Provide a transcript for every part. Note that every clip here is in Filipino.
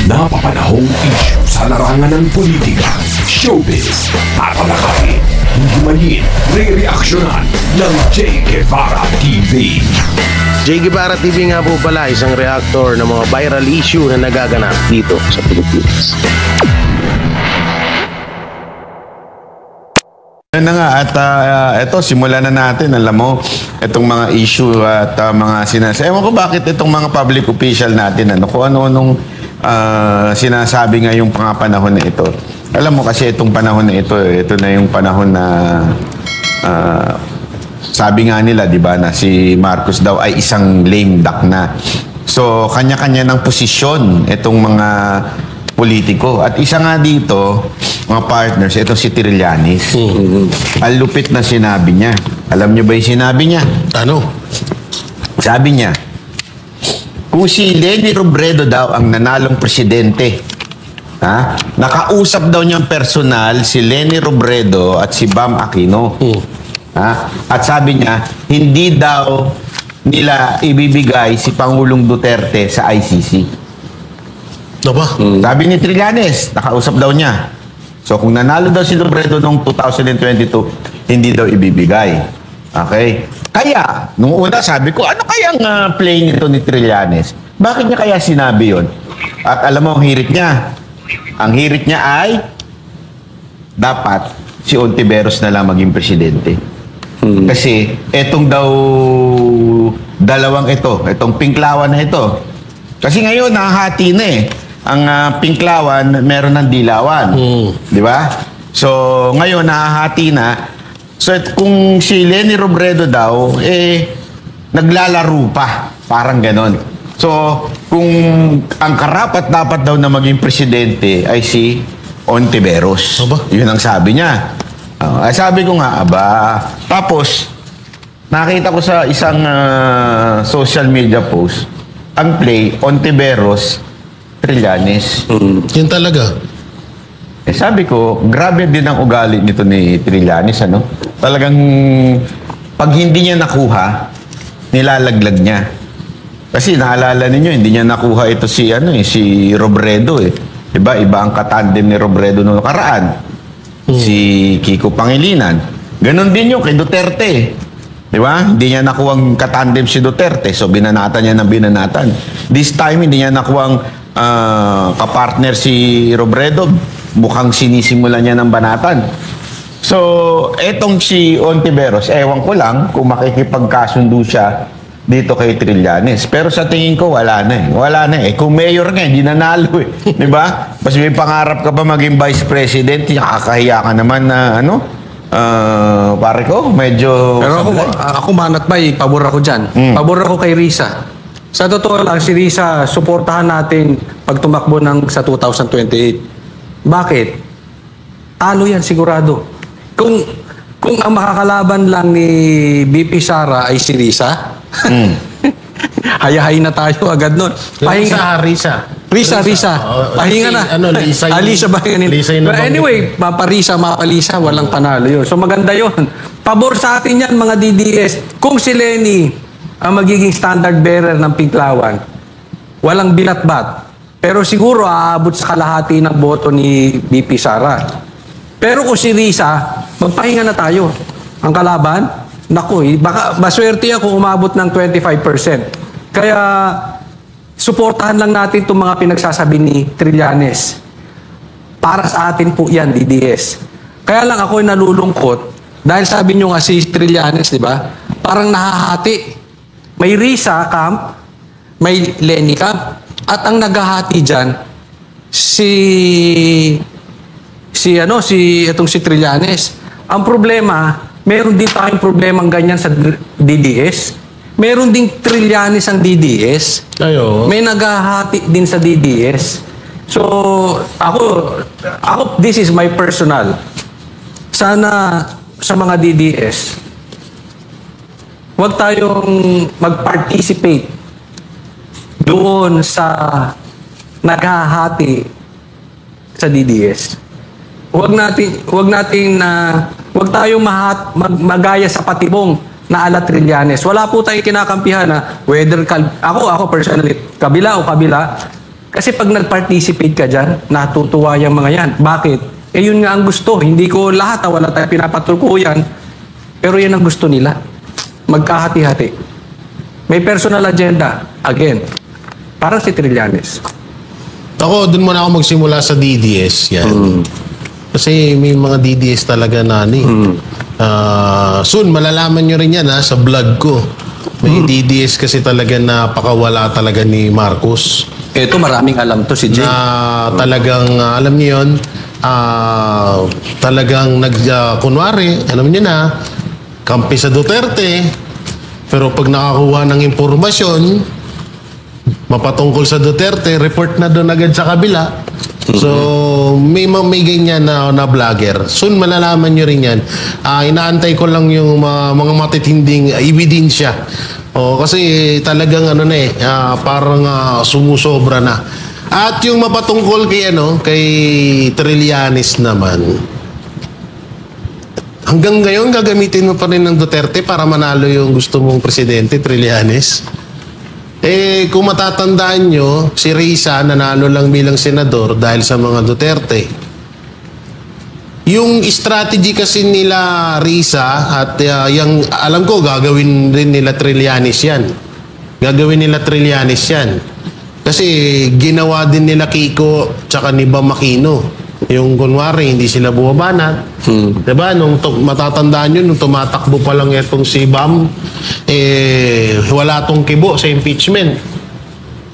napapanahong issue sa larangan ng politika, showbiz, tatalakayin, himayin, re-reaksyonan ng Che Guevara TV. Che Guevara TV nga po pala, isang reactor ng mga viral issue na nagaganap dito sa Pilipinas. Ano na nga, at eto, simulan na natin. Alam mo, itong mga issue at mga sinasabi. Ewan ko bakit itong mga public official natin, kung ano-anong sinasabi nga yung mga panahon na ito. Alam mo kasi itong panahon na ito na yung panahon na sabi nga nila, di ba, na si Marcos daw ay isang lame duck na. So, kanya-kanya ng posisyon itong mga politiko. At isa nga dito, mga partners, ito si Trillanes. Ang lupit na sinabi niya. Alam niyo ba yung sinabi niya? Ano? Sabi niya, kung si Leni Robredo daw ang nanalong presidente, nakausap daw niyang personal si Leni Robredo at si Bam Aquino. At sabi niya, hindi daw nila ibibigay si Pangulong Duterte sa ICC. Diba? Sabi ni Trillanes, nakausap daw niya. So kung nanalo daw si Robredo noong 2022, hindi daw ibibigay. Okay? Kaya, nung una sabi ko, ano kayang play nito ni Trillanes? Bakit niya kaya sinabi yon? At alam mo ang hirit niya? Ang hirit niya ay dapat si Ontiveros na lang maging presidente. Kasi etong daw dalawang itong Pinklawan na ito. Kasi ngayon nahahati na ang Pinklawan meron ng Dilawan. Di ba? So ngayon nahahati na. So kung si Leni Robredo daw naglalaro pa, parang ganon. So kung ang karapat dapat daw na maging presidente ay si Ontiveros. Yun ang sabi niya. Sabi ko nga, tapos nakita ko sa isang social media post ang play Ontiveros Trillanes. Yun talaga. Sabi ko, grabe din ang ugali nito ni Trillanes, Talagang pag hindi niya nakuha, nilalaglag niya. Kasi naalala ninyo, hindi niya nakuha ito si si Robredo Diba? Iba ang katandem ni Robredo noong nakaraan. Si Kiko Pangilinan. Ganon din yung kay Duterte. Diba? Hindi niya nakuha ang katandem si Duterte. So binanatan niya ng binanatan. This time, hindi niya nakuha ang kapartner si Robredo. Mukhang sinisimula niya ng banatan. So, etong si Ontiveros, ewan ko lang kung makikipagkasundo siya dito kay Trillanes. Pero sa tingin ko, wala na Wala na Kung mayor nga, hindi nanalo Diba? Mas may pangarap ka pa maging vice president, nakakahiya ka naman na pare ko, medyo... Pero ako manat ba, pabor ako dyan. Pabor ako kay Risa. Sa totoo lang, si Risa, suportahan natin pag tumakbo sa 2028. Bakit? Talo yan, sigurado. Kung ang makakalaban lang ni BP Sara ay si Risa, hayahay na tayo agad nun. Risa. Pahinga na. Lisa ba yun? But anyway, mapalisa, walang panalo yun. So maganda yun. Pabor sa atin yan, mga DDS. Kung si Leni ang magiging standard bearer ng Pinklawan, walang binatbat. Pero siguro aabot sa kalahati ng boto ni BP Sara. Pero kung si Risa, magpahinga na tayo. Ang kalaban, naku, baka maswerte ako umabot ng 25%. Kaya suportahan lang natin itong mga pinagsasabi ni Trillanes. Para sa atin po yan, DDS. Kaya lang ako nalulungkot dahil sabi nyo nga si Trillanes, di ba? Parang nahahati. May Risa camp, may Leni camp, at ang naghahati dyan itong si Trillanes. Ang problema, meron din tayong problemang ganyan sa DDS. Meron ding Trillanes ang DDS. May naghahati din sa DDS. So, ako, this is my personal. Sana sa mga DDS, huwag tayong mag-participate doon sa naghahati sa DDS. Huwag tayong magaya sa patibong na ala Trillanes. Wala po tayong kinakampihan na whether ako personally, kabila o kabila, Kasi pag nag-participate ka dyan, natutuwa yung mga yan. Bakit? Yun nga ang gusto. Hindi ko lahat, wala tayo pinapatulkuyan. Pero yan ang gusto nila. Magkahati-hati. May personal agenda. Again, parang si Trillanes. Ako, dun muna ako magsimula sa DDS. Yan. Kasi may mga DDS talaga na soon, malalaman nyo rin yan sa vlog ko. May DDS kasi talaga na pakawala talaga ni Marcos. Ito, maraming alam to si Jay. Na talagang, alam niyo yun, talagang kunwari, alam niyo na, kampi sa Duterte, pero pag nakakuha ng impormasyon, mapatungkol sa Duterte, report na doon agad sa kabila. So, may ganyan na vlogger. Soon, malalaman nyo rin yan. Inaantay ko lang yung mga matitinding ebidensya. Kasi talagang parang sumusobra na. At yung mapatungkol kay Trillanes naman, hanggang ngayon gagamitin mo pa rin ng Duterte para manalo yung gusto mong presidente, Trillanes? Kung matatandaan nyo, si Risa nanalo lang bilang senador dahil sa mga Duterte. Yung strategy kasi nila Risa at yung alam ko gagawin rin nila Trillanes yan. Gagawin nila Trillanes yan. Kasi ginawa din nila Kiko tsaka ni Bam Aquino. Yung kunwari hindi sila bumabanat. Diba? Nung matatandaan nyo, nung tumatakbo pa lang itong si Bam, wala tong kibo sa impeachment.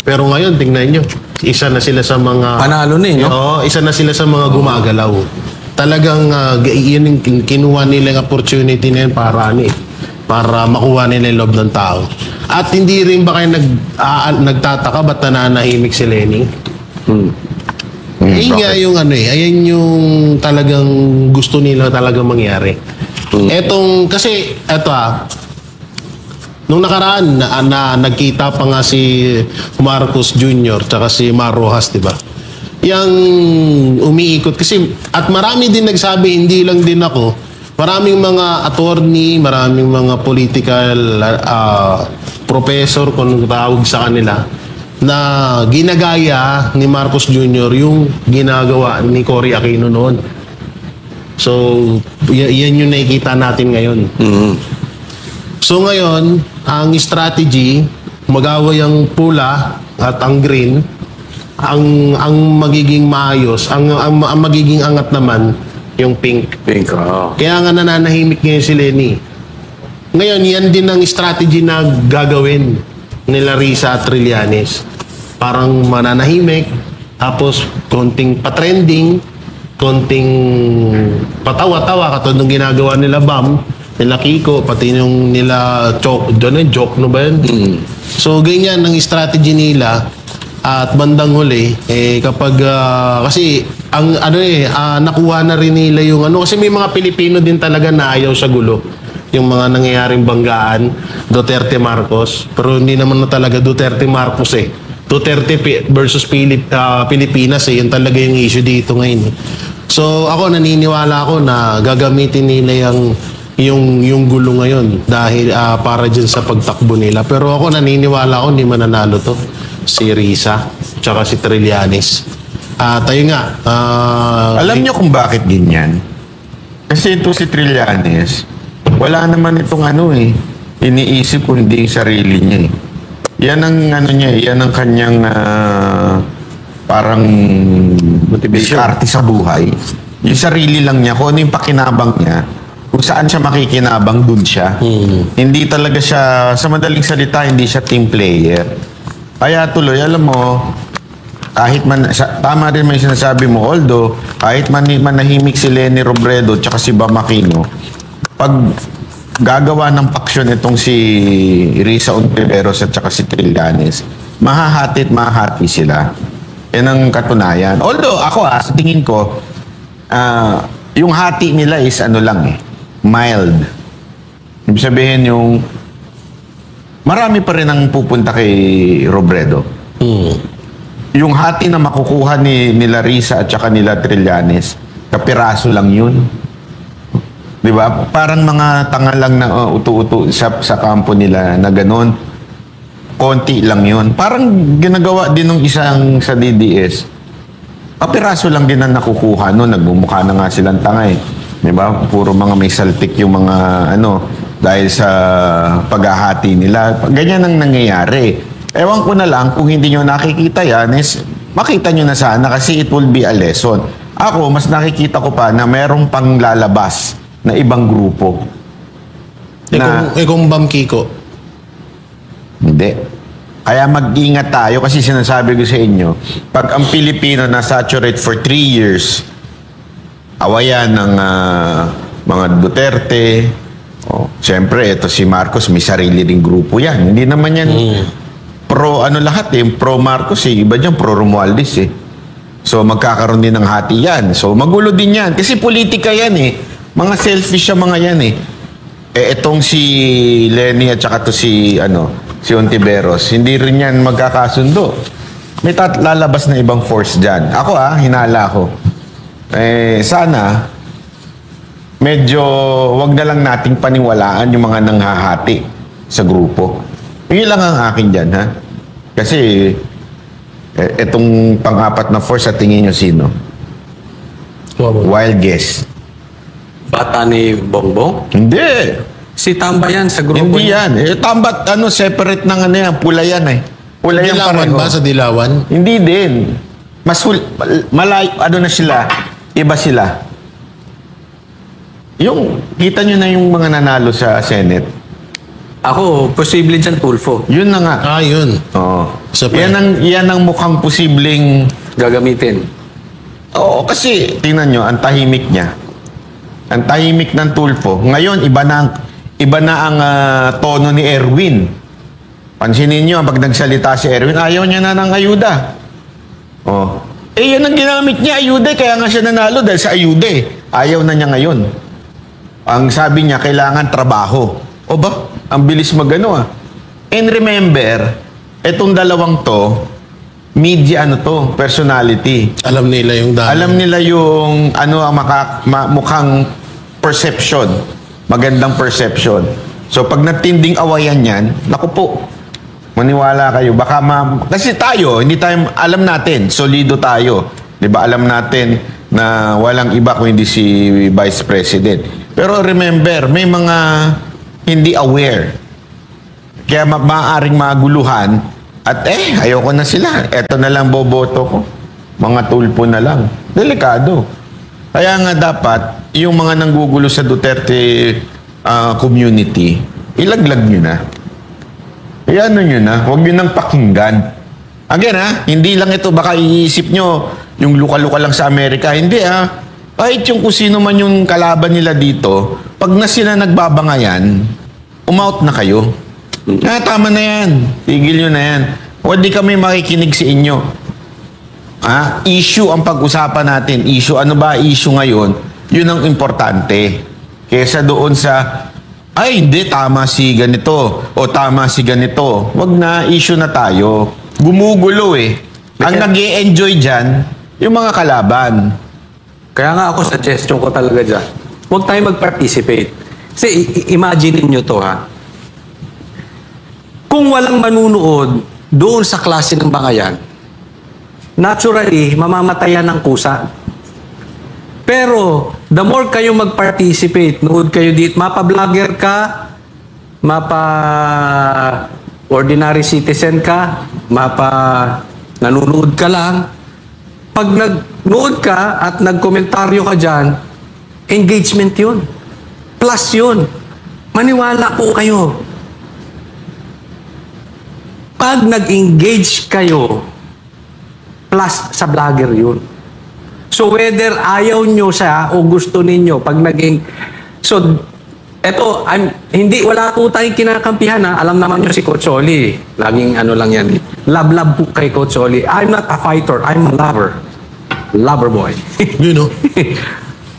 Pero ngayon, tingnan nyo, isa na sila sa mga... Panalo na no? Oo, isa na sila sa mga gumagalaw. Talagang yun yung kinuha nila yung opportunity na yun para makuha nila yung loob ng tao. At hindi rin ba kayo nagtataka ba't nananahimik si Lenny? Nga yung ayan yung talagang gusto nila talagang mangyari. Kasi nung nakaraan na nagkita pa nga si Marcos Jr. tsaka si Mar Rojas, di ba? Yang umiikot kasi at marami din nagsabi, hindi lang din ako, maraming mga attorney, maraming mga political professor kung tawag sa kanila na ginagaya ni Marcos Jr. yung ginagawa ni Cory Aquino noon. So, yan yung nakikita natin ngayon. So ngayon, ang strategy, mag-away ang pula at ang green, ang magiging maayos, ang magiging angat naman, yung pink. Kaya nga nananahimik ngayon si Lenny. Ngayon, yan din ang strategy na gagawin nila Risa at Trillanes. Parang mananahimik, tapos konting patrending, konting patawa-tawa, katulad ng ginagawa nila Bam, nila Kiko, pati yung nila joke no ba yun? So, ganyan ang strategy nila. At bandang huli, kapag, kasi, nakuha na rin nila yung kasi may mga Pilipino din talaga na ayaw sa gulo. Yung mga nangyayaring banggaan, Duterte Marcos, pero hindi naman na talaga Duterte Marcos Duterte versus Pilipinas yun talaga yung issue dito ngayon. So, ako naniniwala ako na gagamitin nila yung gulo ngayon dahil para dyan sa pagtakbo nila. Pero ako naniniwala ako hindi mananalo to. Si Risa, tsaka si Trillanes. Tayo nga. Alam nyo kung bakit ganyan? Kasi ito si Trillanes, wala naman itong iniisip ko hindi yung sarili niya Yan ang yan ang kanyang parang diskarte sa buhay. Yung sarili lang niya, kung ano yung pakinabang niya, kung saan siya makikinabang, dun siya. Hindi talaga siya, sa madaling salita, hindi siya team player. Kaya tuloy, alam mo, kahit tama rin may sinasabi mo, although, kahit manahimik si Lenny Robredo tsaka si Bam Aquino, pag gagawa ng paksyon itong si Risa Ontiveros at saka si Trillanes, mahahati sila. Yan ang katunayan. Although, ako sa tingin ko, yung hati nila is mild. Ibig sabihin yung marami pa rin ang pupunta kay Robredo. Yung hati na makukuha nila Risa at saka nila Trillanes, kapiraso lang yun. Di ba? Parang mga tanga lang na utu-utu sa kampo nila na gano'n. konti lang yun. Parang ginagawa din ng isang sa DDS. Kapiraso lang din ang nakukuha no, nagmumukha na nga silang tanga eh. Diba? Puro mga may saltik yung mga dahil sa paghahati nila. Ganyan ang nangyayari. Ewan ko na lang kung hindi nyo nakikita yan is makita nyo na sana kasi it will be a lesson. Ako, mas nakikita ko pa na merong pang lalabas na ibang grupo. Kung Bam Kiko. Hindi. Kaya mag-ingat tayo kasi sinasabi ko sa inyo, pag ang Pilipino na-saturate for 3 years, awayan ng mga Duterte, siyempre, ito si Marcos, may sarili ring grupo yan. Hindi naman yan pro lahat eh, pro Marcos eh, iba dyan, pro Romualdez eh. So magkakaroon din ng hati yan. So magulo din yan. Kasi politika yan eh. Mga selfish yung mga yan eh. Etong si Lenny at saka to si Ontiveros, hindi rin yan magkakasundo. May lalabas na ibang force dyan. Ako hinala ko. Sana, medyo wag na lang nating paniwalaan yung mga nanghahati sa grupo. Yun lang ang akin dyan, ha? Kasi, etong pang-apat na force, sa tingin nyo sino? Wild guess. Bata ni Bongbong? Hindi. Si Tamba yan sa grupo Hindi niya. yan. Tambat, separate ng yan. Pula yan eh. Pula yan Dilawan pareho. ba sa Dilawan? Hindi din. Malayo, na sila? Iba sila. Yung, kita nyo na yung mga nanalo sa Senate. Ako, posible dyan Tulfo. Yun na nga. Yun. Oo. Isa pa. Yan ang mukhang posibleng... Gagamitin. Oo, kasi, tingnan nyo, ang tahimik niya. Ang tahimik ng Tulfo. Ngayon, iba na ang tono ni Erwin. Pansinin nyo, pag nagsalita si Erwin, ayaw niya na ng ayuda. Yan ang ginamit niya, ayuda. Kaya nga siya nanalo dahil sa ayuda. Ayaw na niya ngayon. Ang sabi niya, kailangan trabaho. O ba? Ang bilis magano And remember, etong dalawang to, media personality. Alam nila yung dami. Alam nila yung ang mukhang perception. Magandang perception. So pag natinding awayan yan, naku po, maniwala kayo. Baka kasi tayo, hindi tayo, alam natin, solido tayo. Diba? Alam natin na walang iba kung hindi si Vice President. Pero remember, may mga hindi aware. Kaya maaaring maguluhan at ayoko na sila. Eto na lang boboto ko. Mga Tulfo na lang. Delikado. Kaya nga dapat, yung mga nanggugulo sa Duterte community, ilaglag nyo na. Iano nyo na. Huwag nyo nang pakinggan. Again hindi lang ito, baka iisip nyo, yung luka-luka lang sa Amerika. Hindi kahit yung kung sino man yung kalaban nila dito, pag na sila nagbabangayan, umout na kayo. Tama na yan. Tigil nyo na yan. O di kami makikinig sa inyo. Issue ang pag-usapan natin. Issue, ano ba issue ngayon? Yun ang importante. Kesa doon sa, hindi, tama si ganito. O tama si ganito. Wag na, issue na tayo. Gumugulo Ang nag-i-enjoy dyan, yung mga kalaban. Kaya nga ako, suggestion ko talaga dyan, huwag tayo mag-participate. Kasi imagine nyo to Kung walang manunood doon sa klase ng bangayan, naturally, mamamatayan ng kusa. Pero, the more kayo mag-participate, nood kayo dito, mapa-vlogger ka, mapa-ordinary citizen ka, nanonood ka lang, pag nag-nood ka at nag-komentaryo ka dyan, engagement yun. Plus yun. Maniwala po kayo. Pag nag-engage kayo, plus sa vlogger yun. So whether ayaw nyo siya o gusto ninyo, pag So, eto, wala po tayong kinakampihan Alam naman nyo si Coach Oli. Laging lang yan. Love po kay Coach Oli. I'm not a fighter, I'm a lover. Lover boy.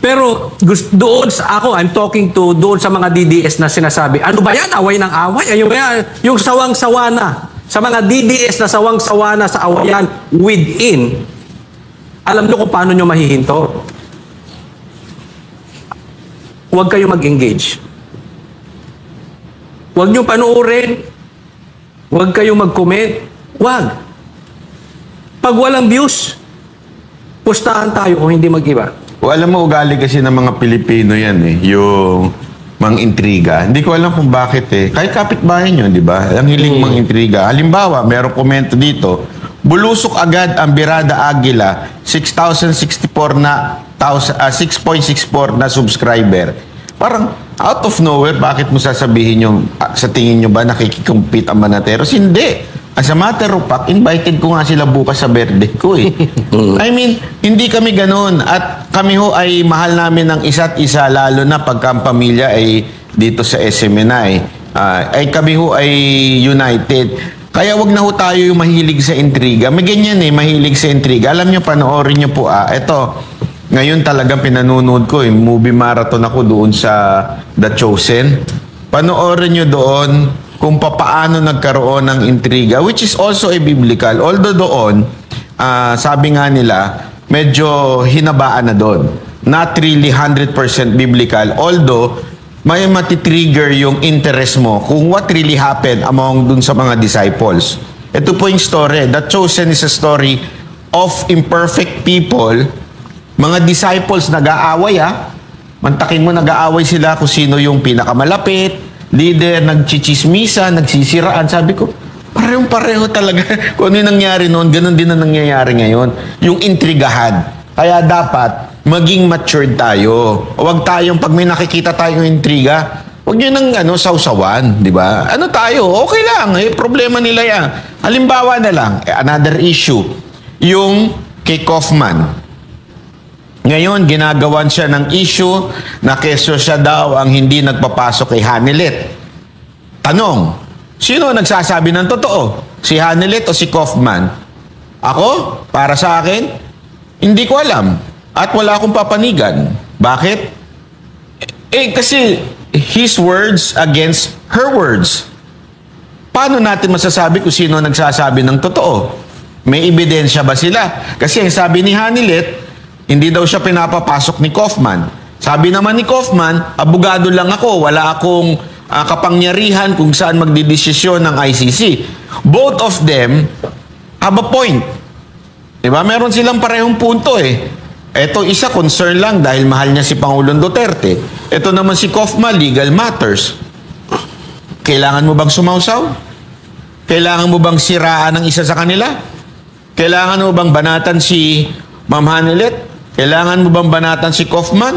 Pero doon I'm talking to doon sa mga DDS na sinasabi, ano ba yan? Away ng away? Yung sawang-sawa na. Sa mga DDS na sawang-sawa na sa awayan within, alam nyo kung paano nyo mahihinto. Huwag kayo mag-engage. Huwag nyo panuorin. Huwag kayong mag-comment. Huwag. Pag walang views, pustahan tayo kung hindi mag-iba. O alam mo, ugali kasi ng mga Pilipino yan eh. Yung mga intriga. Hindi ko alam kung bakit eh. Kahit kapitbahay nyo, di ba? Ang hiling mga intriga. Halimbawa, merong komento dito, bulusok agad ang Birada Aguila, 6,064 na 6.64 na subscriber. Parang out of nowhere, bakit mo sasabihin yung sa tingin nyo ba nakikikompete ang Manateros? Hindi. As a matter of fact, invited ko nga sila bukas sa birthday ko eh. I mean, hindi kami ganun. At kami ho ay mahal namin ng isa't isa, lalo na pagka ang pamilya ay dito sa SMNI. Ay kami ho ay united. Kaya wag na ho tayo yung mahilig sa intriga. May ganyan eh, mahilig sa intriga. Alam nyo, panoorin nyo po Ito, ngayon talagang pinanonood ko eh. Movie marathon ako doon sa The Chosen. Panoorin nyo doon kung papaano nagkaroon ng intriga, which is also a biblical. Although doon, sabi nga nila, medyo hinabaan na doon. Not really 100% biblical. Although, may matitrigger yung interest mo kung what really happened among dun sa mga disciples. Ito po yung story. The Chosen is a story of imperfect people. Mga disciples nag-aaway Mantakin mo, nag-aaway sila kung sino yung pinakamalapit, leader, nagchichismisa, nagsisiraan. Sabi ko, parehong-pareho talaga. Kung ano yung nangyari noon, ganun din ang nangyayari ngayon. Yung intrigahan. Kaya dapat, maging matured tayo. Huwag tayong, pag may nakikita tayong intriga, huwag nyo nang sausawan, di ba? Ano tayo? Okay lang. Problema nila yan. Halimbawa na lang, another issue. Yung kay Kaufman. Ngayon, ginagawan siya ng issue na keso siya daw ang hindi nagpapasok kay Hanilet. Tanong, sino nagsasabi ng totoo? Si Hanilet o si Kaufman? Ako, para sa akin, hindi ko alam. At wala akong papanigan. Bakit? Kasi his words against her words. Paano natin masasabi kung sino nagsasabi ng totoo? May ebidensya ba sila? Kasi ang sabi ni Hanilet, hindi daw siya pinapapasok ni Kaufman. Sabi naman ni Kaufman, abogado lang ako, wala akong kapangyarihan kung saan magdidesisyon ng ICC. Both of them have a point. Diba? Meron silang parehong punto eh. Ito isa concern lang dahil mahal niya si Pangulong Duterte. Ito naman si Kaufman, legal matters. Kailangan mo bang sumausaw? Kailangan mo bang siraan ng isa sa kanila? Kailangan mo bang banatan si Ma'am Hanilet? Kailangan mo bang banatan si Kaufman?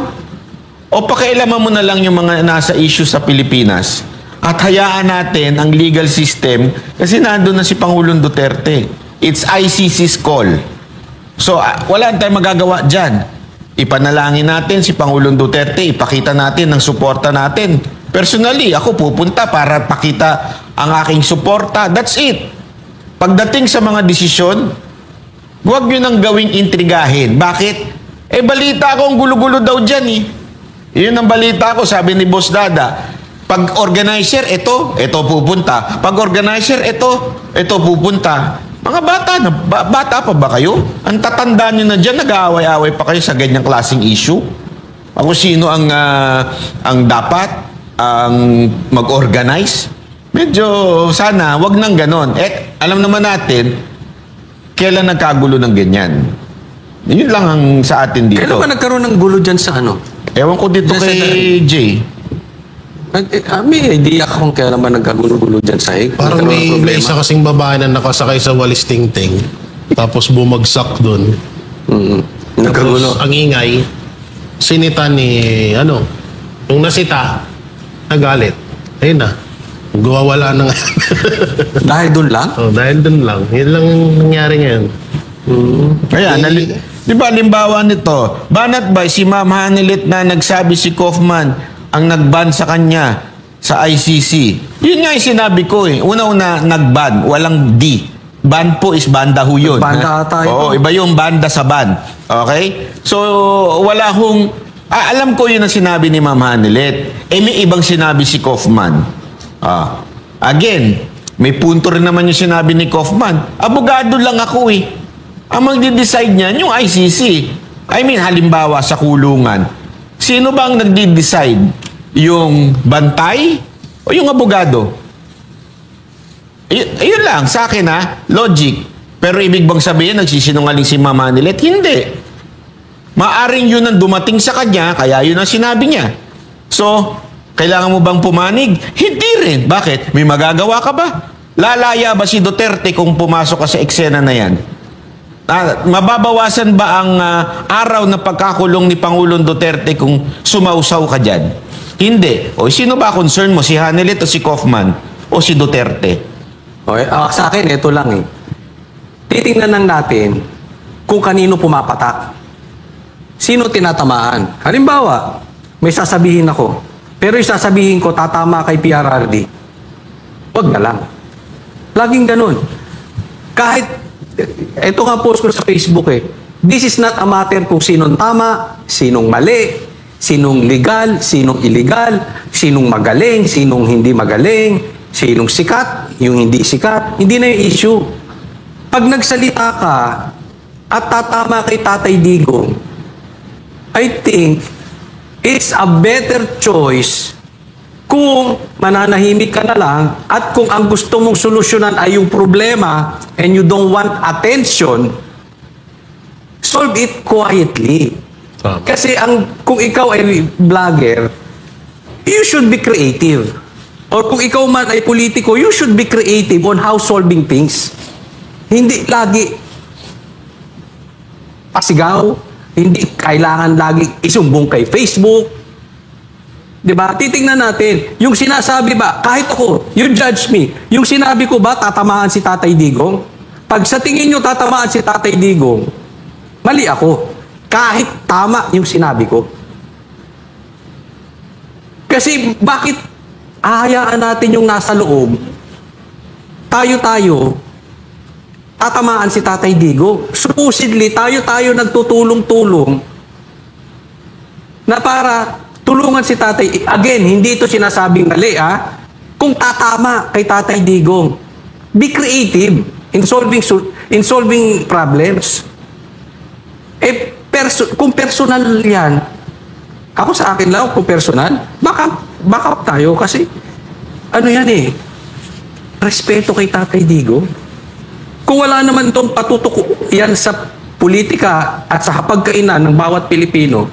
O pakialaman mo na lang yung mga nasa issue sa Pilipinas? At hayaan natin ang legal system kasi nandun na si Pangulong Duterte. It's ICC's call. So, wala tayong magagawa dyan. Ipanalangin natin si Pangulong Duterte, ipakita natin ang suporta natin. Personally, ako pupunta para pakita ang aking suporta. That's it. Pagdating sa mga desisyon, huwag nyo nang gawing intrigahin. Bakit? Balita ko ang gulo-gulo daw dyan eh. Yun ang balita ko, sabi ni Boss Dada. Pag organizer, ito pupunta. Pag organizer, ito pupunta. Mga bata pa ba kayo? Ang tatanda nyo na dyan, nag-aaway-aaway pa kayo sa ganyang klaseng issue? Ako sino ang dapat ang mag-organize? Medyo sana, wag nang ganon. Alam naman natin, kailan nagkagulo ng ganyan? Yun lang ang sa atin dito. Kailan ba nagkaroon ng gulo dyan sa ano? Ewan ko dito kay Jay. May idea ka kung kailan ba nagkagulo-gulo dyan sa hig? Parang may isa kasing babae na nakasakay sa walis tingting. Tapos bumagsak doon. Nagkagulo. Ang ingay, sinita ni, yung nasita, nagalit. Ayun na. Guwawala na nga. Dahil doon lang? Dahil doon lang. Yun lang nangyari ngayon. Kaya, di ba limbawa nito, banat ba si Ma'am Hanilet na nagsabi si Kaufman ang nag-ban sa kanya sa ICC? Yun nga yung sinabi ko eh. Una-una, nag-ban. Walang D. Ban po is banda ho yun. Banda ata ito. Oo, iba yung banda sa ban. Okay? So, wala hong... alam ko yun ang sinabi ni Ma'am Hanilet. May ibang sinabi si Kaufman. Again, may punto rin naman yung sinabi ni Kaufman. Abogado lang ako eh. Ang magdi-decide niyan, yung ICC. I mean, halimbawa sa kulungan, sino bang nagdi-decide? Yung bantay o yung abogado? Ayun lang, sa akin logic. Pero ibig bang sabihin, nagsisinungaling si Ma'am Hanilet? Hindi. Maaring yun ang dumating sa kanya, kaya yun ang sinabi niya. So, kailangan mo bang pumanig? Hindi rin. Bakit? May magagawa ka ba? Lalaya ba si Duterte kung pumasok ka sa eksena na yan? Mababawasan ba ang araw na pagkakulong ni Pangulong Duterte kung sumausaw ka dyan? Hindi. O sino ba concern mo? Si Hanilet o si Kaufman? O si Duterte? Okay, sa akin, ito lang titingnan lang natin kung kanino pumapatak. Sino tinatamaan? Halimbawa, may sasabihin ako. Pero yung sasabihin ko, tatama kay PRRD. Huwag na lang. Laging ganun. Kahit, ito nga post ko sa Facebook this is not a matter kung sinong tama, sinong mali, sinong legal, sinong illegal, sinong magaling, sinong hindi magaling, sinong sikat, yung hindi sikat. Hindi na yung issue. Pag nagsalita ka at tatama kay Tatay Digong, I think it's a better choice kung mananahimik ka na lang at kung ang gusto mong solusyonan ay yung problema and you don't want attention, solve it quietly. Kasi kung ikaw ay vlogger, you should be creative. Or kung ikaw man ay politiko, you should be creative on how solving things. Hindi lagi pasigaw, hindi kailangan lagi isumbong kay Facebook. Diba? Titingnan natin. Yung sinasabi ba, kahit ako, you judge me, yung sinabi ko ba tatamaan si Tatay Digong? Pag sa tingin nyo tatamaan si Tatay Digong, mali ako. Kahit tama yung sinabi ko. Kasi bakit ahayaan natin yung nasa loob, tayo-tayo, tatamaan si Tatay Digong. Supposedly, tayo-tayo nagtutulong-tulong na para tulungan si Tatay. Again, hindi ito sinasabing mali, kung tatama kay Tatay Digong. Be creative in solving problems. Kung personal yan, ako sa akin lang, kung personal, baka tayo kasi, respeto kay Tatay Digong. Kung wala naman itong patutok yan sa politika at sa hapagkainan ng bawat Pilipino,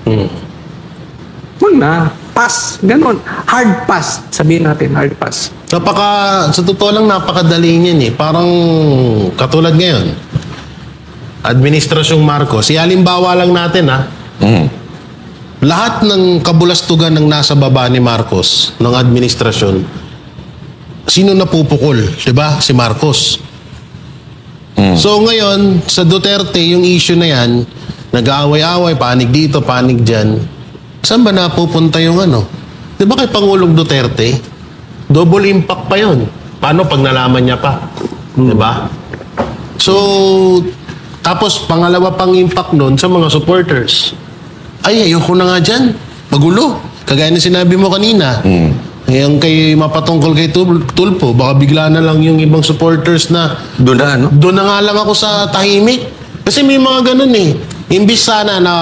wag na. Pass. Ganon. Hard pass. Sabihin natin, hard pass. Sa totoo lang, napakadali niyan Parang katulad ngayon, Administrasyong Marcos, halimbawa lang natin lahat ng kabulastugan ng nasa baba ni Marcos, ng administrasyon, sino napupukol? Diba? Si Marcos. So ngayon, sa Duterte, yung issue na yan, nag-aaway-aaway, panig dito, panig dyan, saan ba napupunta yung Di ba kay Pangulong Duterte? Double impact pa yon. Paano pag nalaman niya pa? Di ba? So, tapos pangalawa pang impact nun sa mga supporters. Ay, ayoko na nga dyan. Magulo. Kagaya na sinabi mo kanina. Yung kay mapatungkol kay Tulfo, baka bigla na lang yung ibang supporters na doon na nga lang ako sa tahimik. Kasi may mga ganun Imbis sana na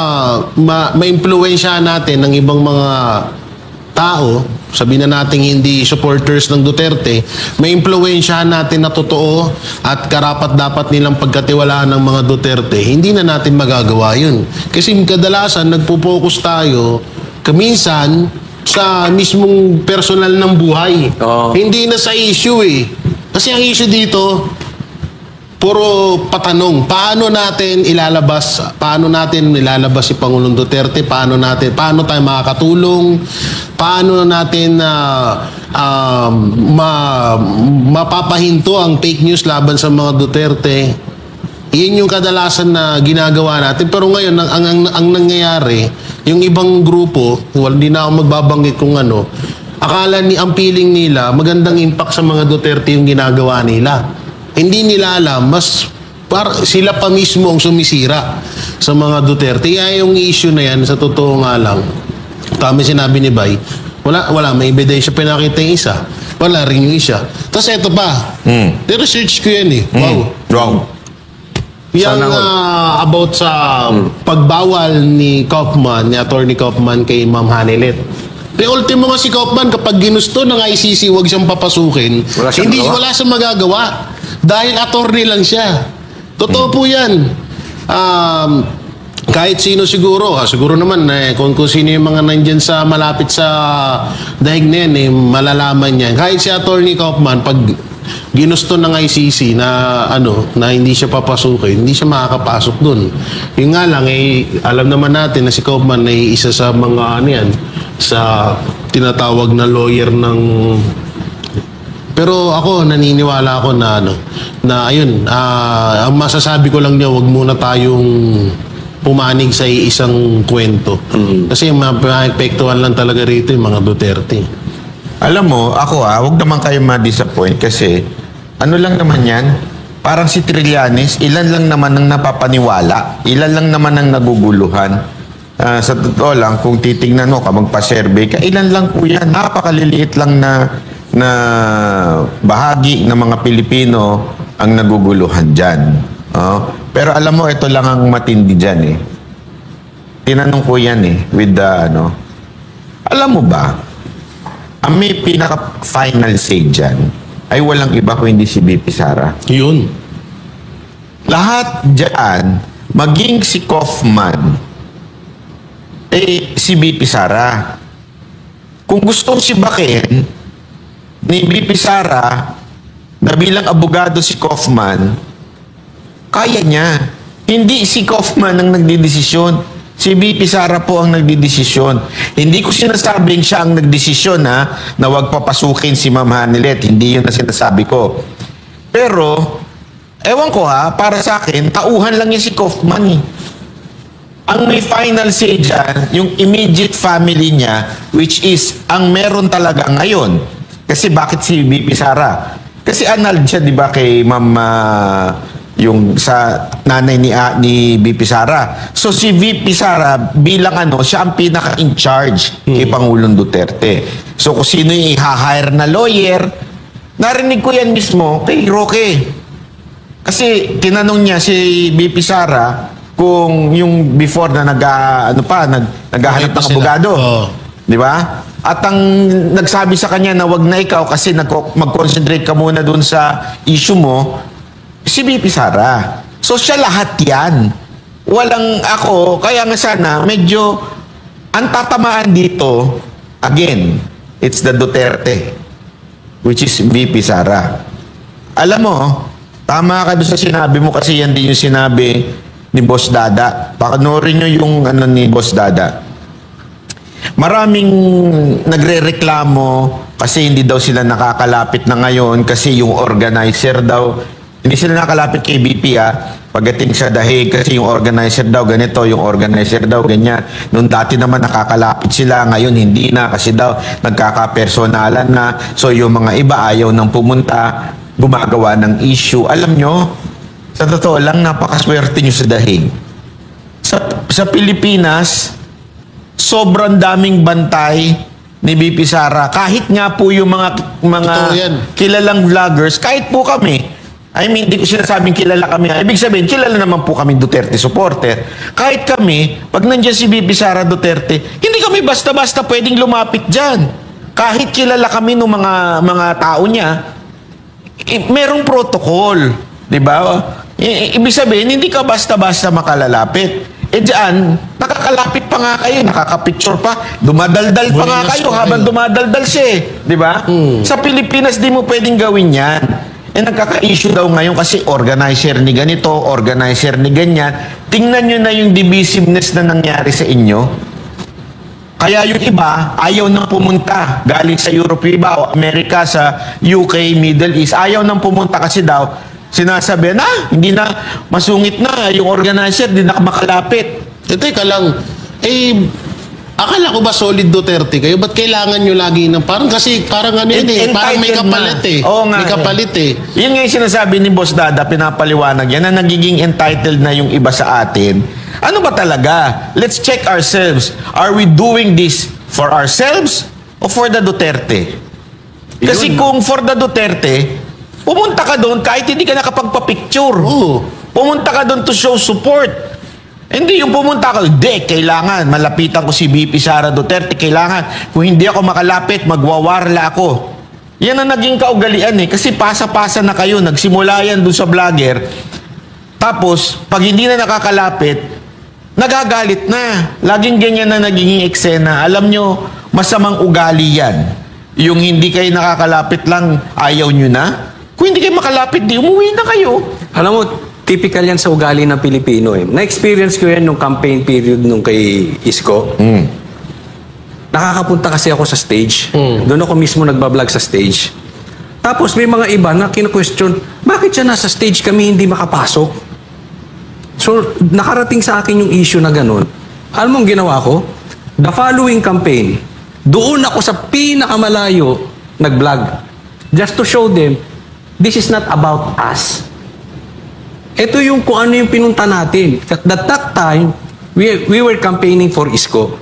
ma-impluwensyahan natin ng ibang mga tao, sabihin na natin hindi supporters ng Duterte, ma-impluwensyahan natin na totoo at karapat-dapat nilang pagkatiwalaan ng mga Duterte, hindi na natin magagawa yun. Kasi kadalasan nagpo-focus tayo kaminsan sa mismong personal ng buhay. Hindi na sa issue Kasi ang issue dito, puro patanong. Paano natin ilalabas si Pangulong Duterte? Paano tayo makakatulong? Paano natin mapapahinto ang fake news laban sa mga Duterte? Iyon yung kadalasan na ginagawa natin. Pero ngayon, ang nangyayari, yung ibang grupo, hindi na ako magbabanggit kung akala ang feeling nila, magandang impact sa mga Duterte yung ginagawa nila. Hindi nila alam, sila pa mismo ang sumisira sa mga Duterte. Kaya yung issue na yan, sa totoo nga lang, tama sinabi ni Bay, wala, may ebidensya pinakita yung isa. Wala rin yung isa. Tapos eto pa, research ko yan Wow. Yang about sa pagbawal ni Attorney Kaufman kay Ma'am Hanilet. ultimo nga si Kaufman, kapag ginusto ng ICC, huwag siyang papasukin, wala siyang magagawa. Dahil attorney lang siya. Totoo po yan. Kahit sino siguro naman, kung sino yung mga nandyan sa malapit sa dahig na yan, malalaman yan. Kahit si Attorney Kaufman, pag ginusto ng ICC na hindi siya papasukin, hindi siya makakapasok dun. Yung nga lang, alam naman natin na si Kaufman ay isa sa mga sa tinatawag na lawyer ng... Pero ako, naniniwala ako na ayun, ang masasabi ko lang niya, wag muna tayong pumanig sa isang kwento. Kasi maapektuhan lang talaga rito yung mga Duterte. Alam mo, ako wag naman kayo ma-disappoint kasi ano lang naman yan, parang si Trillanes, ilan lang naman ang napapaniwala, ilan lang naman ang naguguluhan. Sa totoo lang, kung titignan mo ka, magpa-survey ka, ilan lang po yan, napakaliliit lang na bahagi ng mga Pilipino ang naguguluhan dyan. Pero alam mo, ito lang ang matindi dyan Tinanong ko yan with the alam mo ba, ang may pinaka-final say dyan ay walang iba kung hindi si BP Sara. Yun. Lahat dyan, maging si Kaufman, si BP Sara. Kung gustong si Baken, ni BP Sara, na bilang abogado si Kaufman, kaya niya. Hindi si Kaufman ang nagdidesisyon. Si BP Sara po ang nagdidesisyon. Hindi ko sinasabing siya ang nagdesisyon na wag papasukin si Ma'am Hanilet. Hindi yun na sinasabi ko. Pero, ewan ko para sa akin, tauhan lang niya si Kaufman Ang may final say dyan, yung immediate family niya, which is, ang meron talaga ngayon. Kasi bakit si BP Sara? Kasi annulled siya, di ba, kay Ma'am, yung sa nanay ni BP Sara. So si VP Sara, bilang siya ang pinaka-in charge kay Pangulong Duterte. So kung sino yung i-hire na lawyer, narinig ko yan mismo kay Roque. Kasi tinanong niya si BP Sara kung yung before na naghahanap ng abogado. Di ba? At ang nagsabi sa kanya na wag na ikaw kasi mag-concentrate ka muna dun sa issue mo, si BP Sara. So siya lahat yan. Walang ako, kaya nga sana, medyo ang tatamaan dito, again, it's the Duterte, which is VP Sara. Alam mo, tama ka doon sa sinabi mo kasi yan din yung sinabi ni Boss Dada. Pakanoorin nyo yung ni Boss Dada. Maraming nagre-reklamo kasi hindi daw sila nakakalapit na ngayon kasi yung organizer daw, hindi sila nakalapit kay BP pagdating sa dahig kasi yung organizer daw ganito, yung organizer daw ganyan. Noong dati naman nakakalapit sila, ngayon hindi na kasi daw nagkakapersonalan na. So yung mga iba ayaw nang pumunta, gumagawa ng issue. Alam nyo, sa totoo lang, napakaswerte nyo sa dahig. Sa Pilipinas, sobrang daming bantay ni BP Sara. Kahit nga po yung mga kilalang vloggers, kahit po kami, I mean, di ko sinasabing kilala kami. Ibig sabihin, kilala naman po kami Duterte supporter. Kahit kami, pag nandiyan si BP Sara Duterte, hindi kami basta-basta pwedeng lumapit dyan. Kahit kilala kami ng mga tao niya, merong protocol. Di ba? Ibig sabihin, hindi ka basta-basta makalalapit. Diyan, nakakalapit pa nga kayo, nakakapicture pa, dumadaldal pa nga kayo habang dumadaldal siya. Di ba? Sa Pilipinas, di mo pwedeng gawin yan. Nagkaka-issue daw ngayon kasi organizer ni ganito, organizer ni ganyan. Tingnan nyo na yung divisiveness na nangyari sa inyo. Kaya yung iba, ayaw nang pumunta. Galing sa Europe, yung iba, Amerika, sa UK, Middle East, ayaw nang pumunta kasi daw, sinasabi na, hindi na, masungit na, yung organizer, hindi na makalapit. Teka lang, akala ko ba solid Duterte kayo? Ba't kailangan nyo lagi ng parang parang may kapalit Oo nga, may kapalit Yun nga yung sinasabi ni Boss Dada, pinapaliwanag yan, na nagiging entitled na yung iba sa atin. Ano ba talaga? Let's check ourselves. Are we doing this for ourselves o for the Duterte? Kasi kung for the Duterte, pumunta ka doon kahit hindi ka nakapagpa-picture. Pumunta ka doon to show support. Hindi, yung pumunta ako, kailangan, malapitan ko si VP Sara Duterte, kailangan, kung hindi ako makalapit, magwawarla ako. Yan ang naging kaugalian kasi pasa-pasa na kayo, nagsimula yan dun sa vlogger, tapos, pag hindi na nakakalapit, nagagalit na. Laging ganyan na naging eksena. Alam nyo, masamang ugali yan. Yung hindi kayo nakakalapit lang, ayaw nyo na. Kung hindi kayo makalapit, di umuwi na kayo. Alam mo, typical yan sa ugali ng Pilipino. Na-experience ko yan nung campaign period nung kay Isko. Nakakapunta kasi ako sa stage. Doon ako mismo nagbablog sa stage. Tapos may mga iba na kinu-question, bakit siya nasa stage kami hindi makapasok? So, nakarating sa akin yung issue na ganun. Alam mong ginawa ko? The following campaign, doon ako sa pinakamalayo nag-vlog. Just to show them, this is not about us. Ito yung kung ano yung pinunta natin. At that time, we were campaigning for Isko.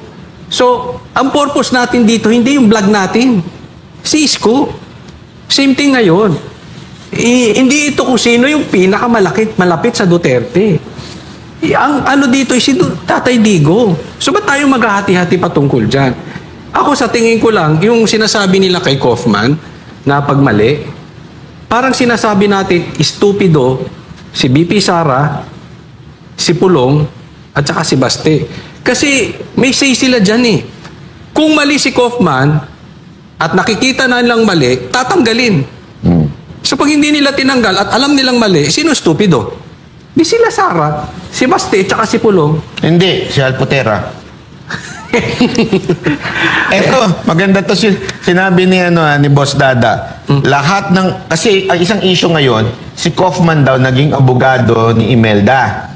So, ang purpose natin dito, hindi yung vlog natin. Si Isko. Same thing ngayon. Hindi ito kung sino yung malapit sa Duterte. Ang ano dito si Tatay Digo. So, ba't tayo maghahati-hati patungkol dyan? Ako sa tingin ko lang, yung sinasabi nila kay Kaufman na pagmali, parang sinasabi natin, stupido, si BP Sara, si Pulong, at saka si Baste. Kasi may say sila dyan eh. Kung mali si Kaufman, at nakikita na nilang mali, tatanggalin. So pag hindi nila tinanggal at alam nilang mali, sino stupido? Di sila Sara, si Baste, at saka si Pulong. Hindi, si Alpotera. Eto, maganda to sinabi ni Boss Dada. Lahat ng, kasi ang isang issue ngayon, si Kaufman daw naging abogado ni Imelda.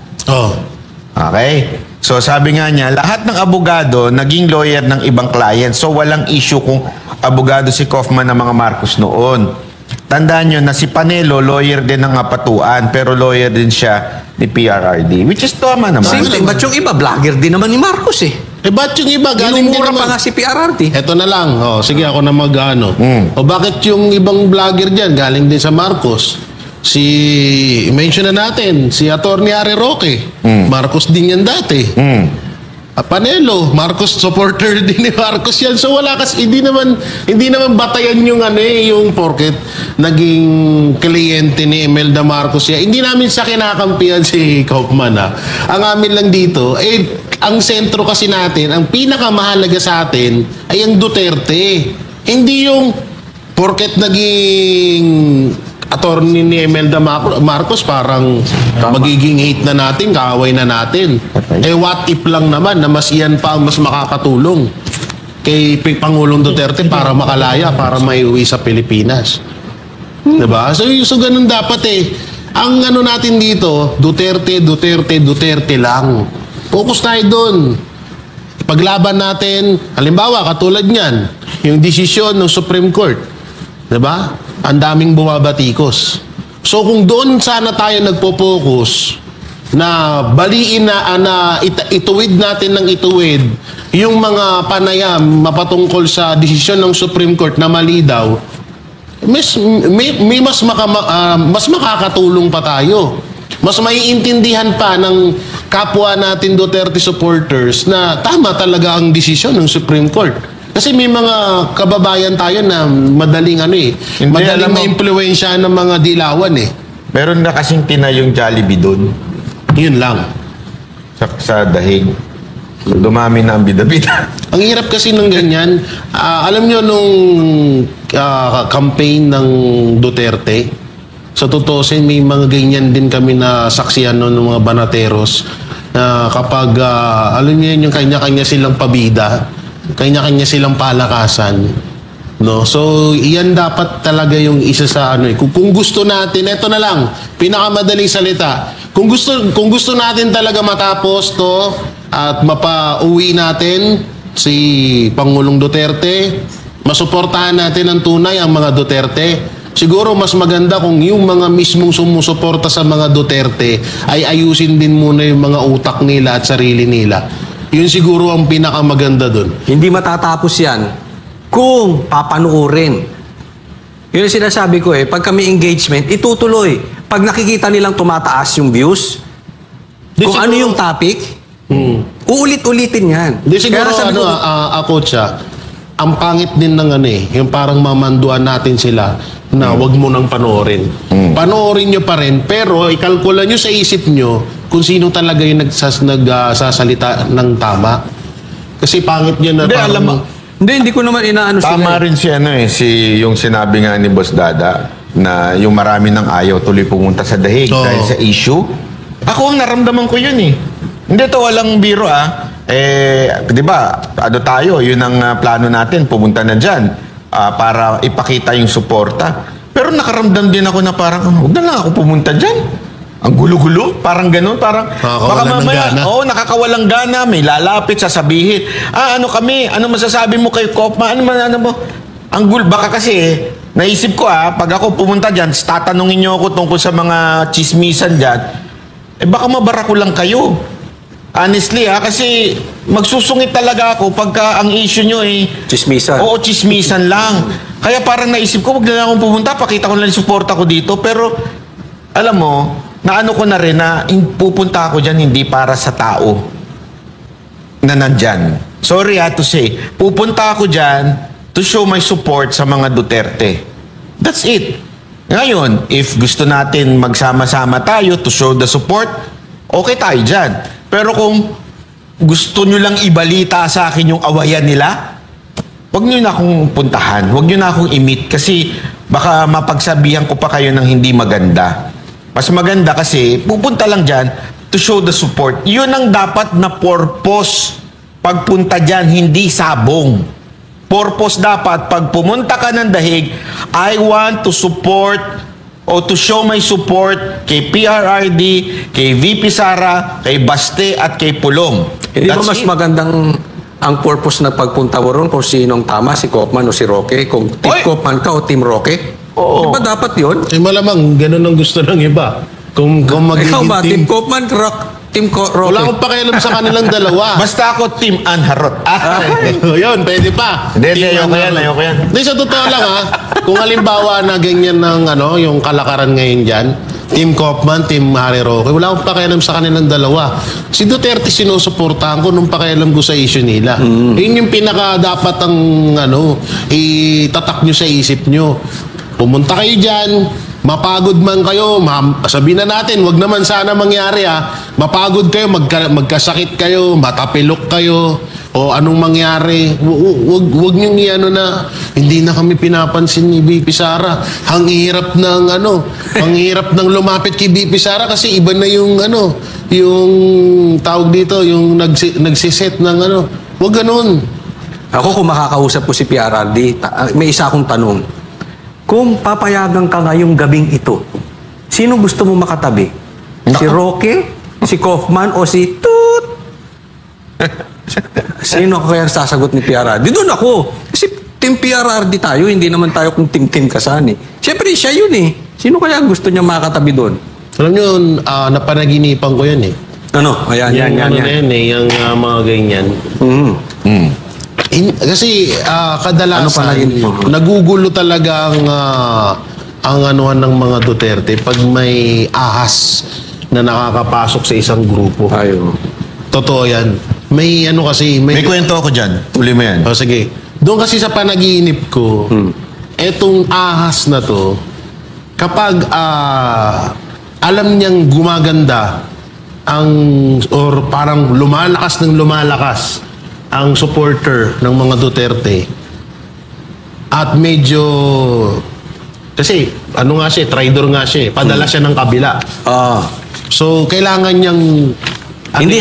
Okay? So sabi nga niya, lahat ng abogado naging lawyer ng ibang client. So walang issue kung abogado si Kaufman ng mga Marcos noon. Tandaan nyo na si Panelo, lawyer din ng Apatuan, pero lawyer din siya ni PRRD. Which is tama naman. Same thing, ba't yung iba, vlogger din naman ni Marcos eh. Ba't yung iba, galing din Inumura naman. pa nga si PRRD. Eto na lang, sige ako na mag-ano. O bakit yung ibang vlogger dyan, galing din sa Marcos? Mention na natin, si Atty. Harry Roque. Marcos din yan dati. Panelo, Marcos supporter din ni Marcos yan. So wala kasi hindi naman batayan yung yung porket naging kliyente ni Imelda Marcos yan. Hindi namin sa kinakampihan si Kaufman Ang amin lang dito, ang sentro kasi natin, ang pinakamahalaga sa atin ay ang Duterte. Hindi yung porket naging attorney ni Imelda Marcos, parang magiging hate na natin, kaaway na natin. What if lang naman na mas iyan pa ang mas makakatulong kay Pangulong Duterte para makalaya, para maiuwi sa Pilipinas. Diba? So ganun dapat Ang natin dito, Duterte lang. Focus tayo doon. Paglaban natin, halimbawa, katulad niyan, yung desisyon ng Supreme Court. Diba? Ang daming bumabatikos. So kung doon sana tayo nagpo-focus na baliin na ituwid natin ng ituwid yung mga panayam mapatungkol sa desisyon ng Supreme Court na mali daw, mas makakatulong pa tayo. Mas maiintindihan pa ng kapwa natin Duterte supporters na tama talaga ang desisyon ng Supreme Court. Kasi may mga kababayan tayo na madaling madaling ma-impluwensya ng mga dilawan Meron na kasing tinayong Jollibee doon. Yun lang. Sa dahig. Dumami na ang bida-bida. Ang hirap kasi ng ganyan. Alam nyo nung campaign ng Duterte, sa tutusin may mga ganyan din kami na saksiyan ng mga banateros na kapag, alam nyo yun, yung kanya-kanya silang pabida, kanya-kanya silang palakasan, no? So iyan dapat talaga yung isa sa kung gusto natin, eto na lang pinakamadaling salita, kung gusto natin talaga matapos to at mapauwi natin si Pangulong Duterte, masuportahan natin ng tunay ang mga Duterte. Siguro mas maganda kung yung mga mismong sumusuporta sa mga Duterte ay ayusin din muna yung mga utak nila at sarili nila. Yun siguro ang pinakamaganda dun. Hindi matatapos yan kung papanuorin. Yun ang sinasabi ko pag kami engagement, itutuloy. Pag nakikita nilang tumataas yung views, kung ano yung topic, Uulit-ulitin yan. Hindi siguro, Kaya sabi ko, Coach, ang pangit din ng yung parang mamanduan natin sila na wag mo nang panoorin. Panoorin nyo pa rin, pero ikalkula nyo sa isip nyo kung sino talaga yung nagsasalita ng tama. Kasi pangit nyo na Hindi, parang... alam mo, hindi ko naman inaano sila. tama rin yung sinabi nga ni Boss Dada na yung marami nang ayaw tuloy pumunta sa dahig Oo. dahil sa issue. Ako ang naramdaman ko yun eh. Hindi to walang biro di ba, tayo, yun ang plano natin, pumunta na dyan para ipakita yung suporta. Pero nakaramdam din ako na parang, huwag na lang ako pumunta dyan. Ang gulo-gulo, parang ganun, parang Nakakawalan ng gana. nakakawalang gana, may lalapit, sasabihin, ano masasabi mo kay Kopma, ano mo? Ang baka kasi, naisip ko pag ako pumunta dyan, tatanungin niyo ako tungkol sa mga chismisan dyan, baka mabara ko lang kayo. Honestly kasi magsusungit talaga ako pagka ang issue nyo Chismisan. Oo, chismisan lang. Kaya parang naisip ko, wag na lang akong pumunta, pakita ko lang yung suporta ko dito. Pero, alam mo, naano ko na rin na pupunta ako dyan hindi para sa tao na nandyan. Sorry to say, pupunta ako dyan to show my support sa mga Duterte. That's it. Ngayon, if gusto natin magsama-sama tayo to show the support, okay tayo dyan. Pero kung gusto nyo lang ibalita sa akin yung awayan nila, wag nyo na akong puntahan. Wag nyo na akong i-meet kasi baka mapagsabihan ko pa kayo ng hindi maganda. Mas maganda kasi pupunta lang dyan to show the support. Yun ang dapat na purpose pagpunta dyan, hindi sabong. Purpose dapat, pag pumunta ka ng dahig, I want to support o to show my support kay PRRD, kay VP Sara, kay Baste at kay Pulong. Hindi ba mas magandang ang purpose na pagpunta mo ron kung sinong tama, si Kopman o si Roque? Kung Team Kopman ka o Team Roque? Oo. Di ba dapat yun? malamang ganun ang gusto ng iba. Kung magiging Ikaw ba, Team Kopman, Team Roque? wala akong pakialam sa kanilang dalawa. Basta ako Team Anharot. Yun, pwede pa. Hindi, Team ayoko yan. Hindi, sa totoo lang kung halimbawa na ganyan ng yung kalakaran ngayon dyan, Team Kopman, Team Harry Roque, wala akong pakialam sa kanilang dalawa. Si Duterte sinusuportahan ko nung pakialam ko sa issue nila. Yun yung pinaka dapat ang itatak nyo sa isip nyo. Pumunta kayo dyan, mapagod man kayo, sabihin na natin, wag naman sana mangyari mapagod kayo, magkasakit kayo, matapilok kayo, o anong mangyari, wag niyong na hindi na kami pinapansin ni BP Sara. Ang hirap ng lumapit kay BP Sara kasi iba na yung yung tawag dito, yung nagsiset ng wag ganun. Ako kung makakausap ko si PRRD, may isa akong tanong. Kung papayagan ka ngayong gabing ito, sino gusto mo makatabi? Si Roque, si Kaufman, o si Toot? Sino kaya sasagot ni PRRD? Doon ako. Kasi Team PRRD tayo, hindi naman tayo kung Team Kasan Siyempre, siya yun Sino kaya gusto niya makatabi doon? Alam nyo, napanaginipan ko yan Ano? Ayan, yan. Yung mga ganyan. Kasi kadalasan Ano pa naging nagugulo talaga ang anuhan ng mga Duterte pag may ahas na nakakapasok sa isang grupo. Ayo. Totoo yan. May May kwento ako dyan. Tuloy mo yan. sige. Doon kasi sa panaginip ko, etong ahas na to, kapag alam niyang gumaganda or parang lumalakas ang supporter ng mga Duterte at medyo kasi traitor nga siya padala siya ng kabila. So kailangan niyang Hindi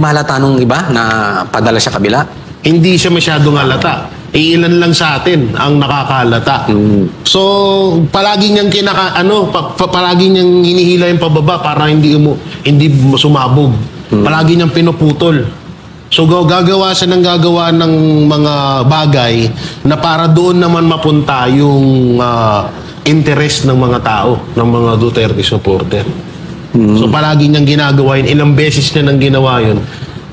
mahalata nung iba na padala siya kabila? hindi siya masyadong halata. Ilan lang sa atin ang nakakahalata. So palagi niyang palagi niyang hinihila yung pababa para hindi sumabog. Palagi niyang pinuputol. So gagawa siya ng mga bagay na para doon naman mapunta yung interest ng mga tao, ng mga Duterte supporter. So palagi niyang ginagawa yun, ilang beses niya nang ginawa yun.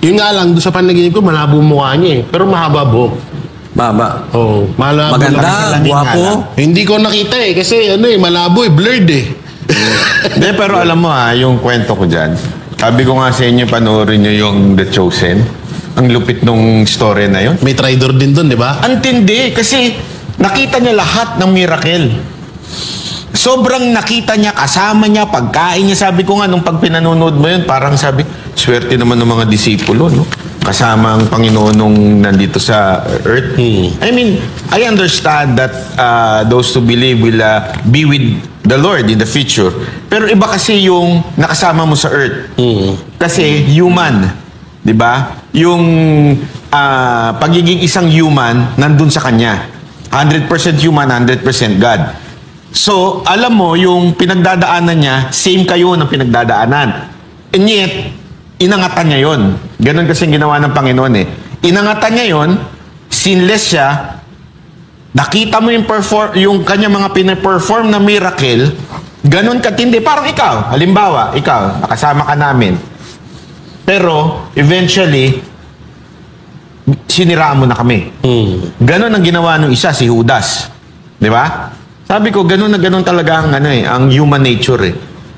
Yun nga lang, doon sa panaginip ko, malabo mukha niya pero mahaba buhok. Baba. Oh, malabo. Maganda, guwapo. Hindi ko nakita kasi malabo blurred Hindi, pero alam mo yung kwento ko dyan. Sabi ko nga sa inyo, panoorin nyo yung The Chosen. Ang lupit nung story na yun. May traitor din doon, di ba? Antindi, kasi nakita niya lahat ng miracle. Sobrang nakita niya, kasama niya, pagkain niya. Sabi ko nga, nung pag pinanonood mo yun, parang sabi, swerte naman ng mga disipulo, no? Kasama ang Panginoon nung nandito sa earth. I mean, I understand that those who believe will be with the Lord in the future. Pero iba kasi yung nakasama mo sa earth. Kasi human, di ba? Yung pagiging isang human, nandun sa Kanya. 100% human, 100% God. So, alam mo, yung pinagdadaanan niya, same kayo ng pinagdadaanan. And yet, inangatan niya yon. Ganon kasi ginawa ng Panginoon eh. Inangatan niya yon, sinless siya, nakita mo yung kanya mga pinaperform na miracle, ganon katindi. Parang ikaw, halimbawa, ikaw, nakasama ka namin. Pero, eventually, siniraan mo na kami. Ganon ang ginawa ng isa, si Judas. Di ba? Sabi ko, ganon na ganon talaga ang, ang human nature eh.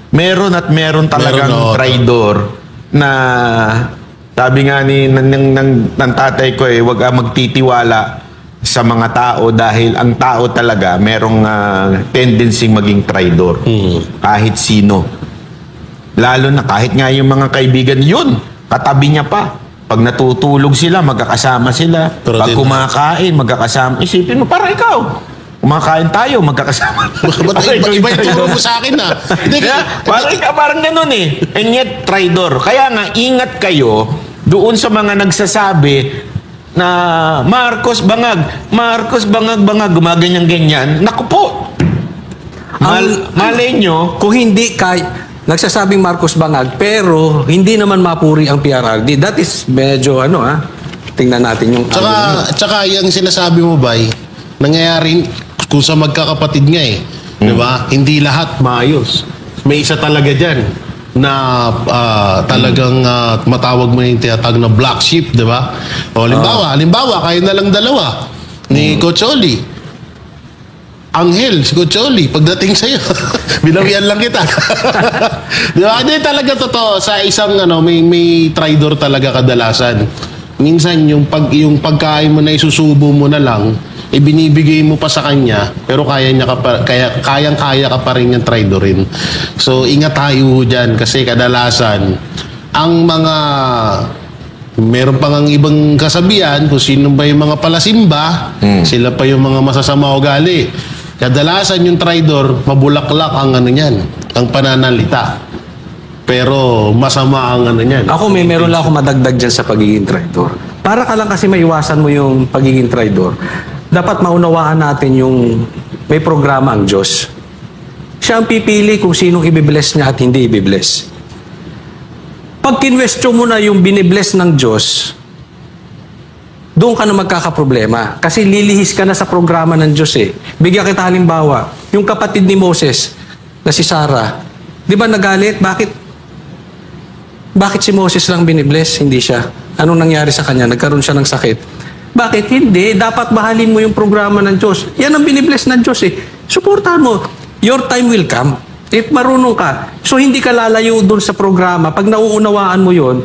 Meron at meron talagang traidor na sabi nga ng tatay ko wag ka magtitiwala sa mga tao dahil ang tao talaga merong tendency maging traidor. Kahit sino. Lalo na kahit nga yung mga kaibigan yun, katabi niya pa. Pag natutulog sila, magkakasama sila. Pag kumakain, magkakasama. Isipin mo, para ikaw. Kumakain tayo, magkakasama. Iba yung turo mo sa akin na. Parang ganun eh. And yet, traidor. Kaya nga, ingat kayo doon sa mga nagsasabi na Marcos bangag, gumaganyan-ganyan. Naku po. Malay nyo. Kung hindi nagsasabing Marcos bangag, pero hindi naman mapuri ang PRRD. That is medyo tingnan natin yung... Tsaka yung sinasabi mo, Bay, nangyayari kung sa magkakapatid nga di ba? Hindi lahat maayos. May isa talaga dyan na talagang matawag mo yung tinatag na black sheep, di ba? O halimbawa, kayo na lang dalawa ni Coach Oli. Anghel, si Coach Oli, pagdating sa'yo, binawian lang kita. Di ba? Hindi talaga totoo. Sa isang may traidor talaga kadalasan. Minsan, yung pagkain mo na isusubo mo na lang, ibinibigay mo pa sa kanya, pero kayang-kaya ka pa rin yung traidorin. So, ingat tayo dyan kasi kadalasan, ang meron pang ang ibang kasabihan kung sino ba yung mga palasimba, sila pa yung mga masasama ugali. Kadalasan yung traidor, mabulaklak ang niyan, ang pananalita. Pero masama ang niyan. Ako meron lang ako madagdag dyan sa pagiging traidor. Para ka lang kasi maiwasan mo yung pagiging traidor, dapat maunawaan natin yung may programa ang Diyos. Siya ang pipili kung sinong ibibless niya at hindi ibibless. Pag kinwestiyon mo na yung binibless ng Diyos, doon ka na magkakaproblema. Kasi lilihis ka na sa programa ng Diyos eh. Bigyan kita halimbawa, yung kapatid ni Moses, na si Sarah, di ba nagalit? Bakit si Moses lang binibless? Hindi siya. Anong nangyari sa kanya? Nagkaroon siya ng sakit. Bakit? Hindi. Dapat mahalin mo yung programa ng Diyos. Yan ang binibless ng Diyos eh. Suportahan mo. Your time will come. If marunong ka. So hindi ka lalayo dun sa programa. Pag nauunawaan mo yon,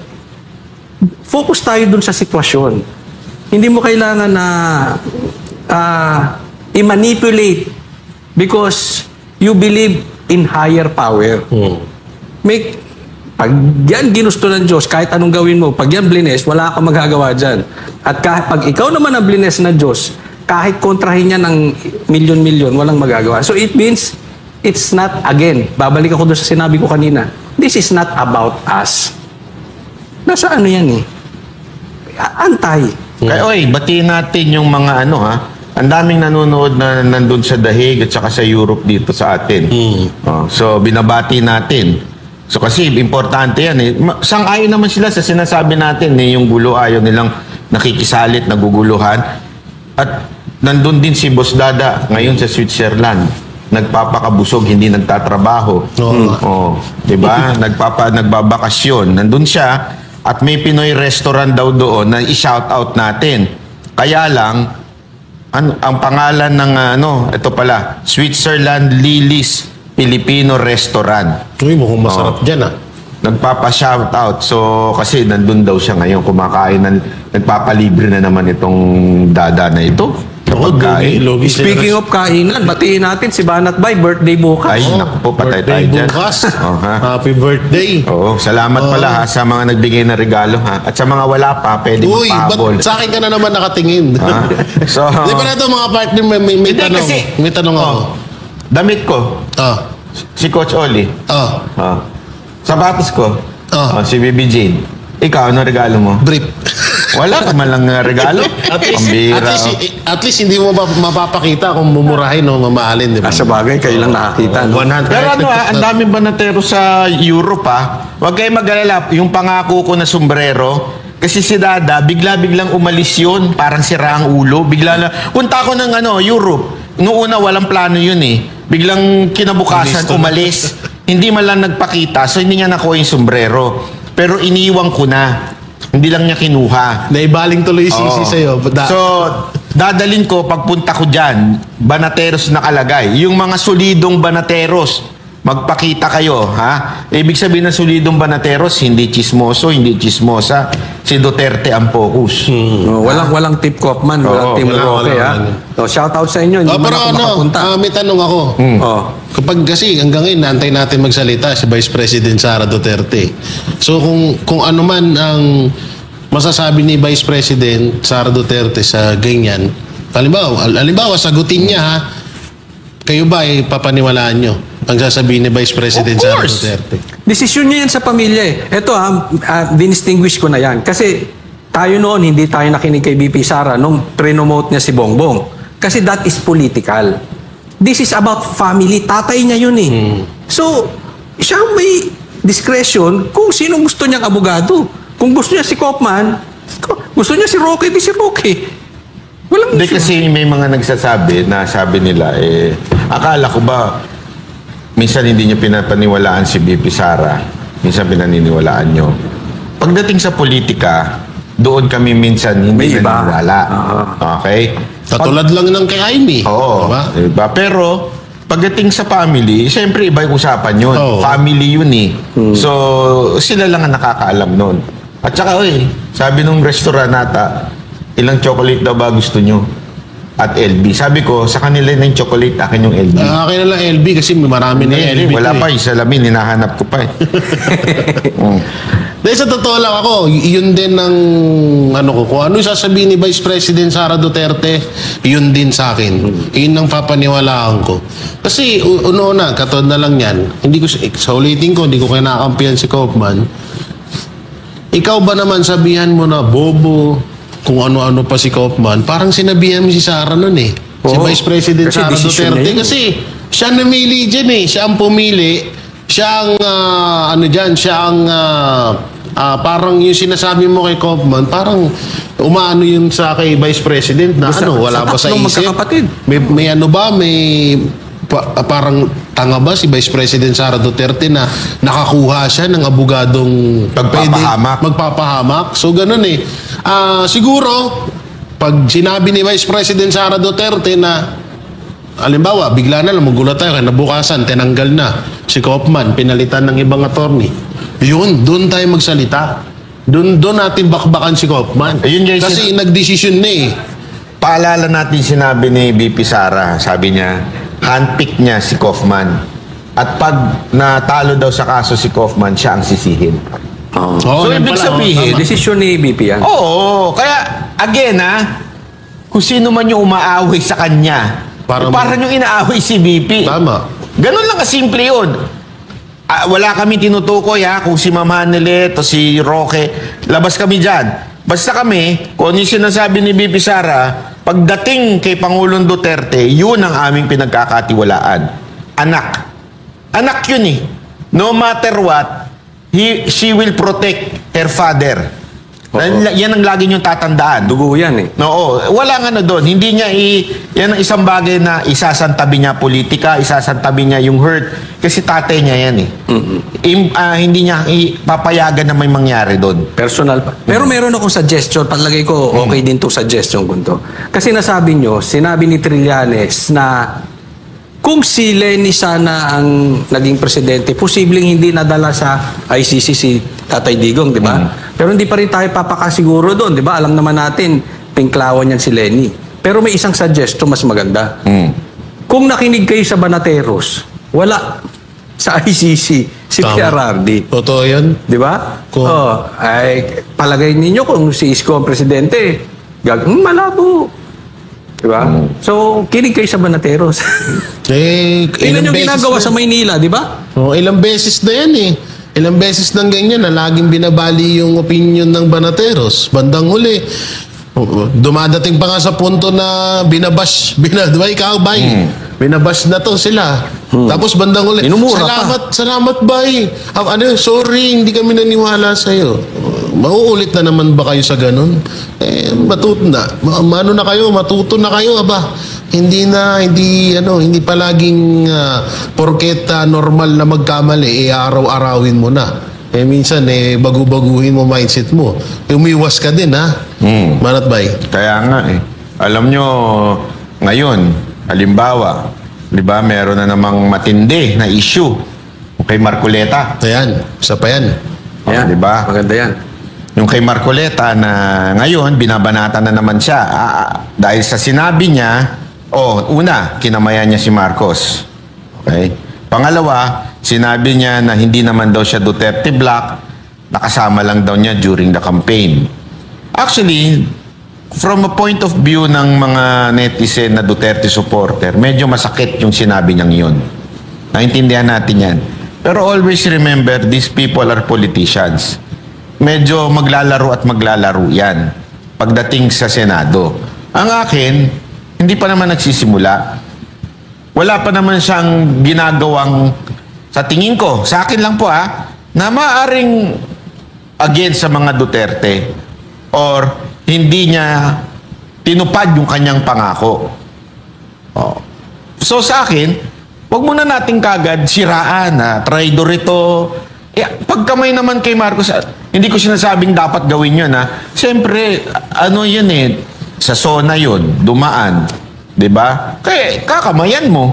focus tayo dun sa sitwasyon. Hindi mo kailangan na i-manipulate because you believe in higher power. Pag yan ginusto ng Diyos, kahit anong gawin mo, pag yan blines, wala kang magagawa dyan. At pag ikaw naman ang blines ng Diyos, kahit kontrahin niya ng milyon-milyon, walang magagawa. So it means, it's not, again, babalik ako doon sa sinabi ko kanina, this is not about us. Nasa yan eh. Antay. Kaya batiin natin yung mga ang daming nanonood na nandun sa The Hague at saka sa Europe dito sa atin. So binabati natin. So kasi importante yan eh. Sang-ayon naman sila sa sinasabi natin yung gulo, ayaw nilang nakikisalit, naguguluhan. At nandun din si Boss Dada ngayon sa Switzerland. Nagpapakabusog, hindi nagtatrabaho. Diba? Nagbabakasyon. Nandun siya at may Pinoy restaurant daw doon na i-shout out natin. Kaya lang, ang pangalan ng ito pala, Switzerland Lily's Filipino Restaurant. Uy, mukhang masarap dyan nagpapa-shoutout. So, kasi nandun daw siya ngayon, kumakain, nagpapalibre na naman itong dada na ito. Kapag kain. Speaking of kainan, batiin natin si Banat Bay, birthday bukas. Ay, naku po, patay tayo dyan. Bukas. Ha? Happy birthday. Oo, salamat pala ha sa mga nagbigay na regalo ha. At sa mga wala pa, pwede Uy, magpahabol. ba't sa akin ka na naman nakatingin? So, Di ba na ito mga partner, may Hindi, tanong. kasi- May tanong ako. damit ko, si Coach Oli. Sapatos ko, si Bibi Jane. Ikaw, ano regalo mo? Brief. Wala ka man lang regalo? Pambira. At least hindi mo mapapakita kung mumurahin o mamahalin, di ba? Sa bagay, kayo lang nakakita. No? 100. Pero ano ang dami ba natero sa Europe Huwag kayo mag-alala. Yung pangako ko na sombrero, kasi si Dada, bigla-biglang umalis yun. Parang sira ang ulo. Bigla na, punta ako ng Europe. Noong una, walang plano yun eh. Biglang kinabukasan, umalis. Hindi man lang nagpakita, so hindi niya nakuha yung sombrero. Pero iniwan ko na. Hindi lang niya kinuha. Naibaling tuloy yung sisi sa'yo. So, dadalin ko, pagpunta ko dyan, banateros nakalagay. Yung mga solidong banateros, magpakita kayo, ha? Ibig sabihin ng solidong banateros, hindi chismoso, hindi chismosa. Si Duterte ang focus. No, walang Tip Kopman, walang Team Roque, ha? So, shout out sa inyo, hindi man pero ako makapunta. may tanong ako. Kapag kasi hanggang ngayon, naantay natin magsalita si Vice President Sara Duterte. So kung ano man ang masasabi ni Vice President Sara Duterte sa ganyan, halimbawa sagutin niya ha, kayo ba ay papaniwalaan nyo ang sasabihin ni Vice President Sara Duterte? Desisyon niya yan sa pamilya eh. Ito dinistinguish ko na yan. Kasi tayo noon, hindi tayo nakinig kay BP Sara nung pre-nomote niya si Bongbong. Kasi that is political. This is about family. Tatay niya yun eh. So, siya may discretion kung sino gusto niyang abogado. Kung gusto niya si Kopman, gusto niya si Roque, di si Roque. Walang Hindi kasi may mga nagsasabi na sabi nila, akala ko ba, minsan hindi niyo pinapaniwalaan si BP Sara, minsan pinaniniwalaan niyo. Pagdating sa politika, doon kami minsan hindi naniniwala. Okay? Katulad lang ng kay Jaime. Oo. Diba? Pero, pagdating sa family, siyempre iba yung usapan yun. Oo. Family yun eh. So, sila lang ang nakakaalam nun. At saka, sabi nung restaurant nata, ilang chocolate daw ba gusto nyo? At LB. Sabi ko, sa kanila na yung chocolate, akin yung LB. Akin na lang LB kasi marami na LB. Wala pa, yung salamin, hinahanap ko pa eh. Dahil sa totoo lang ako, yun din ng kung ano yung sasabihin ni Vice President Sara Duterte, yun din sa akin. Yun ang papaniwalaan ko. Kasi una, katulad na lang yan, hindi ko, sa ulitin ko, hindi ko kinakampihan si Kaufman. Ikaw ba naman sabihan mo na bobo, kung ano-ano pa si Kaufman, parang sinabihan mo si Sara nun eh. Si Vice President Sara Duterte. Kasi siya namili dyan eh. Siya ang pumili. Siya ang, parang yung sinasabi mo kay Kaufman, parang umaano yun sa kay Vice President na wala pa sa isip. May parang tanga ba si Vice President Sara Duterte na nakakuha siya ng abogadong magpapahamak. So ganun eh. Siguro, pag sinabi ni Vice President Sara Duterte na halimbawa, bigla na lang magulat tayo, kinabukasan, tinanggal na si Kaufman, pinalitan ng ibang attorney. Yun, doon tayo magsalita. Doon natin bakbakan si Kaufman. Kasi nagdesisyon na eh. Paalala natin sinabi ni BP Sara, sabi niya, handpick niya si Kaufman. At pag natalo daw sa kaso si Kaufman, siya ang sisihin. So, ibig sabihin, desisyon ni BP yan. Oo, kaya again kung sino man yung umaaway sa kanya, parang yung inaaway si BP. Tama. Ganun lang kasimple yun. Wala kami tinutukoy kung si Ma'am Hanelet o si Roque, labas kami dyan. Basta kami, kung ano yung sinasabi ni BP Sara, pagdating kay Pangulong Duterte, yun ang aming pinagkakatiwalaan. Anak yun eh. No matter what, she will protect her father. Yan ang lagi niyong tatandaan. Dugo yan eh. Oo, walang doon. Hindi niya yan ang isang bagay na isasantabi niya politika, isasantabi niya yung hurt. Kasi tatay niya yan eh. Hindi niya papayagan na may mangyari doon. Personal pa. Pero meron akong suggestion. Palagay ko, okay din to suggestion ko to. Kasi sinabi ni Trillanes na kung si Leni sana ang naging presidente, posibleng hindi nadala sa ICC si Tatay Digong, di ba? Pero hindi pa rin tayo papakasiguro doon, di ba? Alam naman natin, pinklawan yan si Leni. Pero may isang suggestion mas maganda. Kung nakinig kayo sa Banateros, wala sa ICC si PRRD. Totoo yan. Di ba? Kung- Ay, palagay ninyo kung si Isko ang presidente, malabo. Di ba? So, kinig kayo sa Banateros. Tingnan yung ginagawa sa Maynila, di ba? Ilang beses na yan eh. Ilang beses nang ganyan na laging binabali yung opinion ng Banateros. Bandang huli, dumadating pa nga sa punto na binabash, binabash na to sila. Tapos bandang huli, Minumura salamat bay. Sorry, hindi kami naniwala sa'yo. Mauulit na naman ba kayo sa ganun? Matuto na kayo, aba. Hindi palaging porket normal na magkamali, araw-arawin mo na. Minsan, bagu-baguhin mo mindset mo. Umiwas ka din, ha? Manat bay? Kaya nga eh. Alam nyo, ngayon, halimbawa, di ba, meron na namang matindi na issue kay Marcoleta. Ayan, isa pa yan. Di ba? Maganda yan. Yung kay Marcoleta na ngayon, binabanatan na naman siya. Dahil sa sinabi niya, una, kinamayan niya si Marcos. Okay? Pangalawa, sinabi niya na hindi naman daw siya Duterte Black, nakasama lang daw niya during the campaign. Actually, from a point of view ng mga netizen na Duterte supporter, medyo masakit yung sinabi niyang yun. Naintindihan natin yan. Pero always remember, these people are politicians. Medyo maglalaro at maglalaro yan pagdating sa Senado. Ang akin, hindi pa naman nagsisimula. Wala pa naman siyang ginagawang, sa tingin ko, sa akin lang po na maaring against sa mga Duterte or hindi niya tinupad yung kanyang pangako. So sa akin, wag muna nating kagad siraan na traidor ito. Pagkamay naman kay Marcos, hindi ko sinasabing dapat gawin yun Siyempre, yun sa zona yun, dumaan. Diba? Kaya kakamayan mo.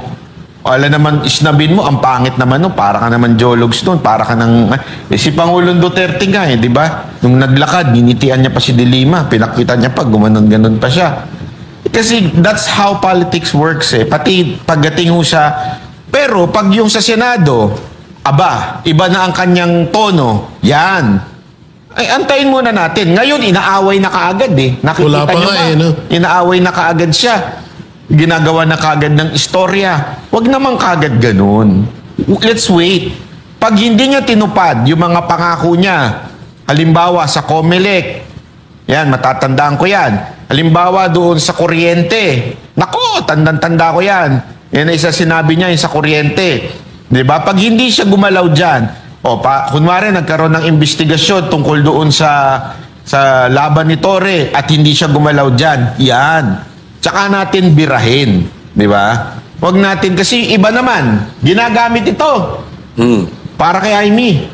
Wala naman, isnabin mo, ang pangit naman para ka naman jologs nun, para ka ng, si Pangulong Duterte nga diba? Nung naglakad, ninitian niya pa si De Lima, pinakita niya pa, gumanon-ganon pa siya. Kasi that's how politics works Pati pagdating ho siya, pero pag yung sa Senado, iba na ang kanyang tono. Yan. Ay, antayin muna natin. Ngayon, inaaway na kaagad Nakikita Wala pa niyo nga ba? Inaaway na kaagad siya. Ginagawa na kaagad ng istorya. Huwag naman kaagad ganun. Let's wait. Pag hindi niya tinupad yung mga pangako niya, halimbawa sa COMELEC, yan, matatandaan ko yan. Halimbawa doon sa kuryente. Nako, tandang-tanda ko yan. Yan ay isa sinabi niya yung sa kuryente. Diba? Pag hindi siya gumalaw dyan, kunwari nagkaroon ng investigasyon tungkol doon sa laban ni Torre at hindi siya gumalaw dyan, yan. Tsaka natin birahin. Diba? Huwag natin, kasi iba naman, ginagamit ito. Para kay Aimee.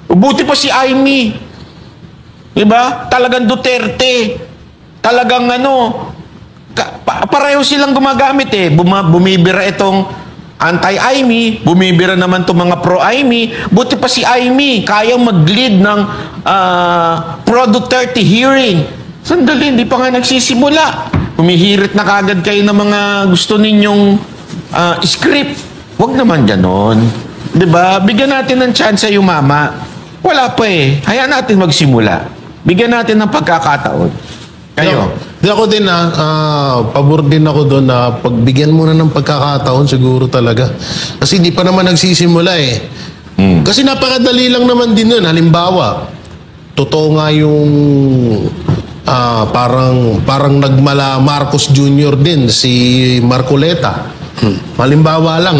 Buti pa si Aimee. Diba? Talagang Duterte. Talagang pareho silang gumagamit bumibira itong anti-Aimee, bumibira naman itong mga pro-Aimee. Buti pa si Aimee, kayang mag-lead ng pro-Duterte hearing. Sandali, hindi pa nga nagsisimula. Humihirit na kagad kayo ng mga gusto ninyong script. Huwag naman ganon. Diba? Bigyan natin ng chance yung mama. Wala pa Hayaan natin magsimula. Bigyan natin ng pagkakataon. Kayo? Di ako din pabor din ako doon na pagbigyan mo na ng pagkakataon siguro talaga. Kasi di pa naman nagsisimula Kasi napakadali lang naman din nun. Halimbawa, totoo nga yung parang nagmala Marcos Jr. din si Marcoleta. Halimbawa lang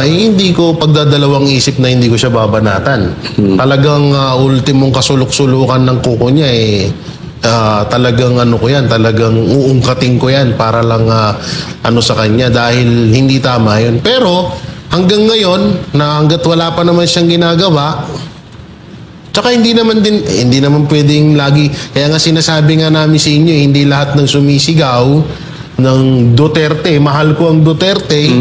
hindi ko pagdadalawang isip na hindi ko siya babanatan. Talagang ultimong kasulok-sulukan ng kuko niya talagang talagang uungkatin ko yan para lang sa kanya dahil hindi tama yun. Pero hanggang ngayon na hanggat wala pa naman siyang ginagawa, tsaka hindi naman pwedeng lagi, kaya nga sinasabi nga namin sa inyo, hindi lahat ng sumisigaw ng Duterte. Mahal ko ang Duterte.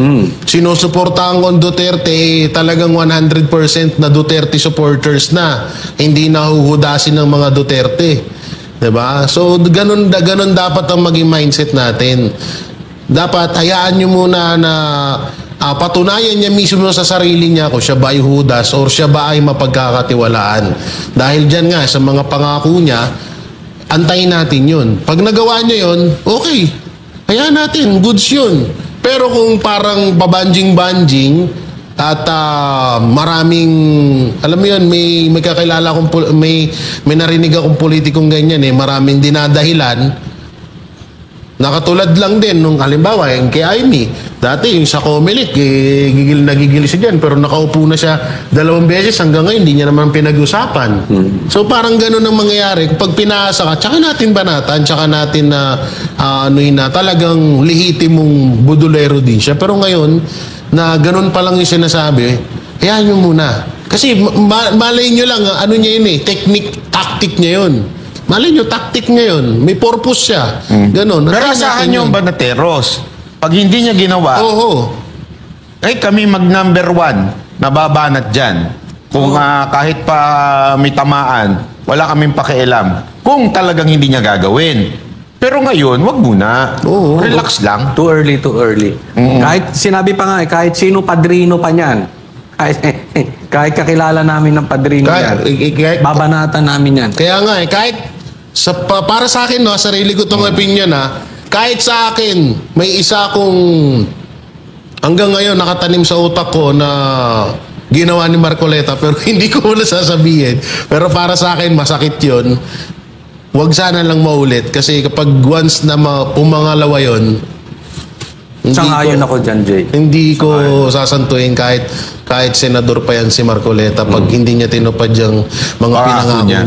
Sinusuportahan ko ang Duterte. Talagang 100% na Duterte supporters na. Hindi nahuhudasin ng mga Duterte. Diba? So, ganun dapat ang maging mindset natin. Dapat hayaan nyo muna na patunayan niya mismo sa sarili niya kung siya ba ay hudas or siya ba ay mapagkakatiwalaan. Dahil dyan nga, sa mga pangako niya, antayin natin yun. Pag nagawa niya yun, okay. Hayaan natin, goods yun. Pero kung parang pabanjing-banjing at maraming, alam mo yun, may kakilala akong, may narinig akong politikong ganyan maraming dinadahilan. Nakatulad lang din nung halimbawa yung kay Amy. Dati yung sa Comelec, nagigil siya dyan, pero nakaupo na siya 2 beses hanggang ngayon, hindi niya naman pinag-usapan. So parang gano'n ang mangyayari. Kapag pinaasa ka, tsaka natin banatan, tsaka natin na talagang lehitimong budulero din siya. Pero ngayon, na gano'n pa lang yung sinasabi, hayaan nyo muna. Kasi malay nyo lang, ano niya yun tactic niya yun. Malay nyo, tactic niya yun. May purpose siya. Ganon. Pero asahan nyo ang Banateros. Pag hindi niya ginawa, kami mag-number 1, nababanat dyan. Kung kahit pa may tamaan, wala kaming pakialam. Kung talagang hindi niya gagawin. Pero ngayon, wag muna. Relax lang. Too early. Kahit sinabi pa nga, kahit sino padrino pa niyan. Kahit kakilala namin ng padrino yan. Babanatan namin yan. Kaya nga kahit para sa akin, sarili ko itong opinion kahit sa akin, may isa akong hanggang ngayon nakatanim sa utak ko na ginawa ni Marcoleta pero hindi ko muna sasabihin. Pero para sa akin, masakit yun. Huwag sana lang maulit kasi kapag once na pumangalawa yun, Sangayon ako dyan, Jay. Hindi ko sasantuin kahit senador pa yan si Marcoleta pag hindi niya tinupad yung mga pinangako niya.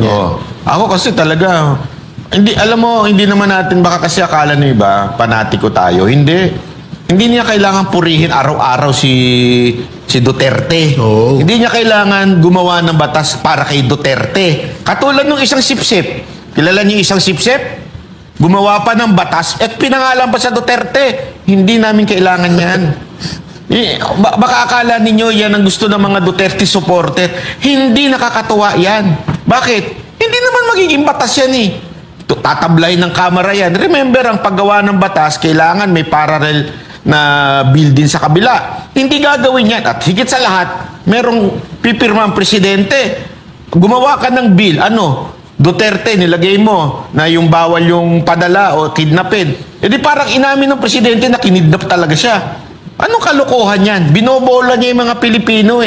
Ako kasi talaga, hindi naman natin baka kasi akala ng iba, panatiko tayo. Hindi niya kailangan purihin araw-araw si Duterte. Hindi niya kailangan gumawa ng batas para kay Duterte. Katulad ng isang sipsip. Kilala niyo isang sipsip? Gumawa pa ng batas at pinangalan pa sa Duterte. Hindi namin kailangan yan. Baka akala ninyo yan ang gusto ng mga Duterte supporter. Hindi nakakatuwa yan. Bakit? Hindi naman magiging batas yan Tatablay ng kamera yan. Remember, ang paggawa ng batas, kailangan may parallel na bill din sa kabila. Hindi gagawin yan. At higit sa lahat, merong pipirma ang presidente. Gumawa ka ng bill. Duterte, nilagay mo na yung bawal yung padala o kidnapin. E di parang inamin ng presidente na kinidnap talaga siya. Anong kalokohan yan? Binobola niya yung mga Pilipino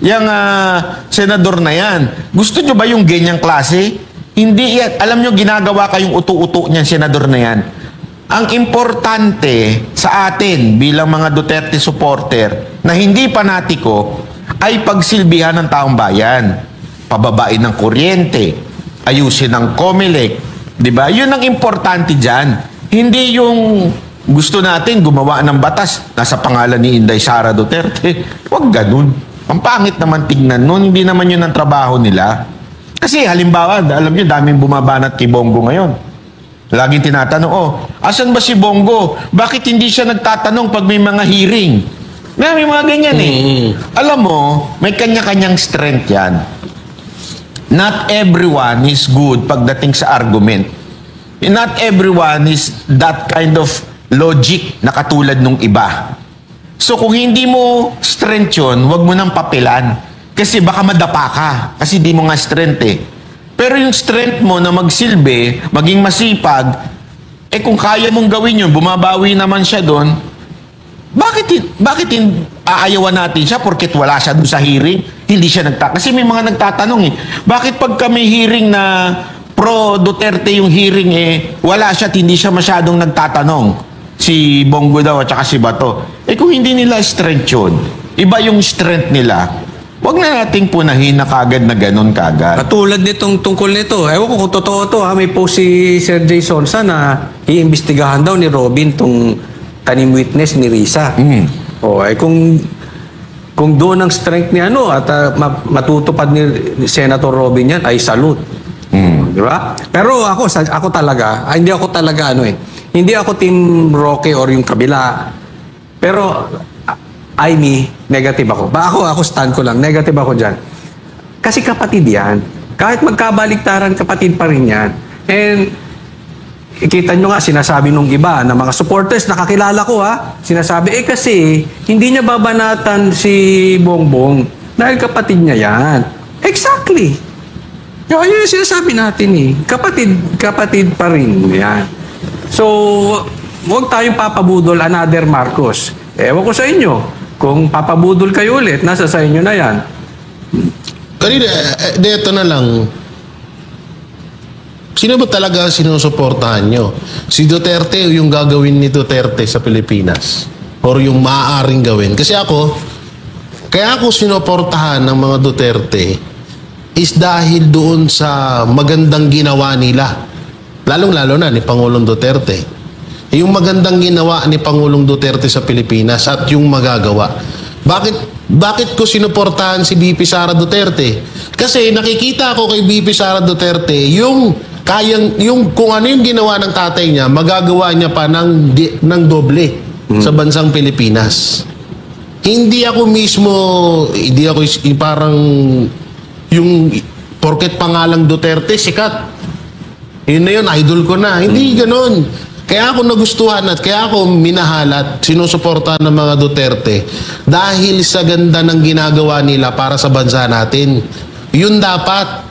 Yung senador na yan. Gusto nyo ba yung ganyang klase? Hindi yan. Alam nyo, ginagawa kayong uto-uto niyan, senador na yan. Ang importante sa atin bilang mga Duterte supporter na hindi panatiko ay pagsilbihan ng taong bayan. Pababain ng kuryente. Ayusin ang Comelec, di ba? Yun ang importante dyan. Hindi yung gusto natin gumawa ng batas nasa pangalan ni Inday Sara Duterte. Huwag ganun. Ang pangit naman tignan nun. Hindi naman yun ang trabaho nila. Kasi halimbawa, alam nyo, daming bumabanat kay Bongo ngayon. Laging tinatanong, asan ba si Bongo? Bakit hindi siya nagtatanong pag may mga hearing? May mga ganyan Alam mo, may kanya-kanyang strength yan. Not everyone is good pagdating sa argument. Not everyone is that kind of logic na katulad nung iba. So kung hindi mo strength yun, huwag mo nang papilan. Kasi baka madapa ka. Kasi di mo nga strength Pero yung strength mo na magsilbi, maging masipag, kung kaya mong gawin yun, bumabawi naman siya doon, bakit aayawan natin siya porket wala siya doon sa hearing? Hindi siya kasi may mga nagtatanong bakit pag kami hearing na pro Duterte yung hearing wala siya at hindi siya masyadong nagtatanong si Bongo daw at saka si Bato kung hindi nila strength yun, iba yung strength nila, wag na nating punahin na kagad na ganun kagad. Katulad nitong tungkol nito, ewan ko kung totoo to may post si Sir Jay Sonsa na iimbestigahan daw ni Robin tong tanim witness ni Risa. Kung doon ang strength ni at matutupad ni Senator Robin yan, ay salute. Di ba? Pero ako talaga, hindi ako talaga Hindi ako Team Roque or yung kabila. Pero, negative ako. Ako stand ko lang. Negative ako dyan. Kasi kapatid yan. Kahit magkabaliktaran, kapatid pa rin yan. And, kita nyo nga, sinasabi nung iba, na mga supporters, nakakilala ko sinasabi, kasi, hindi niya babanatan si Bongbong dahil kapatid niya yan. Exactly. Yun yung sinasabi natin Kapatid pa rin yan. So, huwag tayong papabudol another Marcos. Ewan ko sa inyo. Kung papabudol kayo ulit, nasa sa inyo na yan. Kanina, dito na lang. Sino ba talaga sinusuportahan nyo? Si Duterte o yung gagawin ni Duterte sa Pilipinas? Or yung maaaring gawin? Kasi kaya ako sinuportahan ng mga Duterte is dahil doon sa magandang ginawa nila. Lalong-lalo na ni Pangulong Duterte. Yung magandang ginawa ni Pangulong Duterte sa Pilipinas at yung magagawa. Bakit ko sinuportahan si BP Sara Duterte? Kasi nakikita ko kay BP Sara Duterte yung kung ano yung ginawa ng tatay niya, magagawa niya pa ng doble sa bansang Pilipinas. Hindi ako parang yung porket pangalang Duterte, sikat. Yun na yun, idol ko na. Hindi ganun. Kaya ako nagustuhan at kaya ako minahal at sinusuportahan ng mga Duterte dahil sa ganda ng ginagawa nila para sa bansa natin. Yun dapat.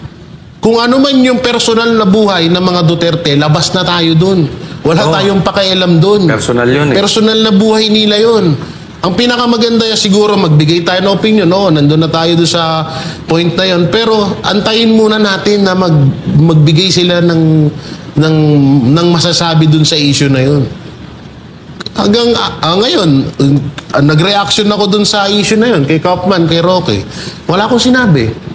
Kung ano man yung personal na buhay ng mga Duterte, labas na tayo dun. Wala tayong pakialam dun. Personal yun Personal na buhay nila yun. Ang pinakamaganda siguro magbigay tayo ng opinion. Nandun na tayo doon sa point na yun. Pero antayin muna natin na magbigay sila ng masasabi dun sa issue na yun. Hanggang ngayon, nag-reaction ako dun sa issue na yun, kay Kaufman, kay Roque. Wala akong sinabi.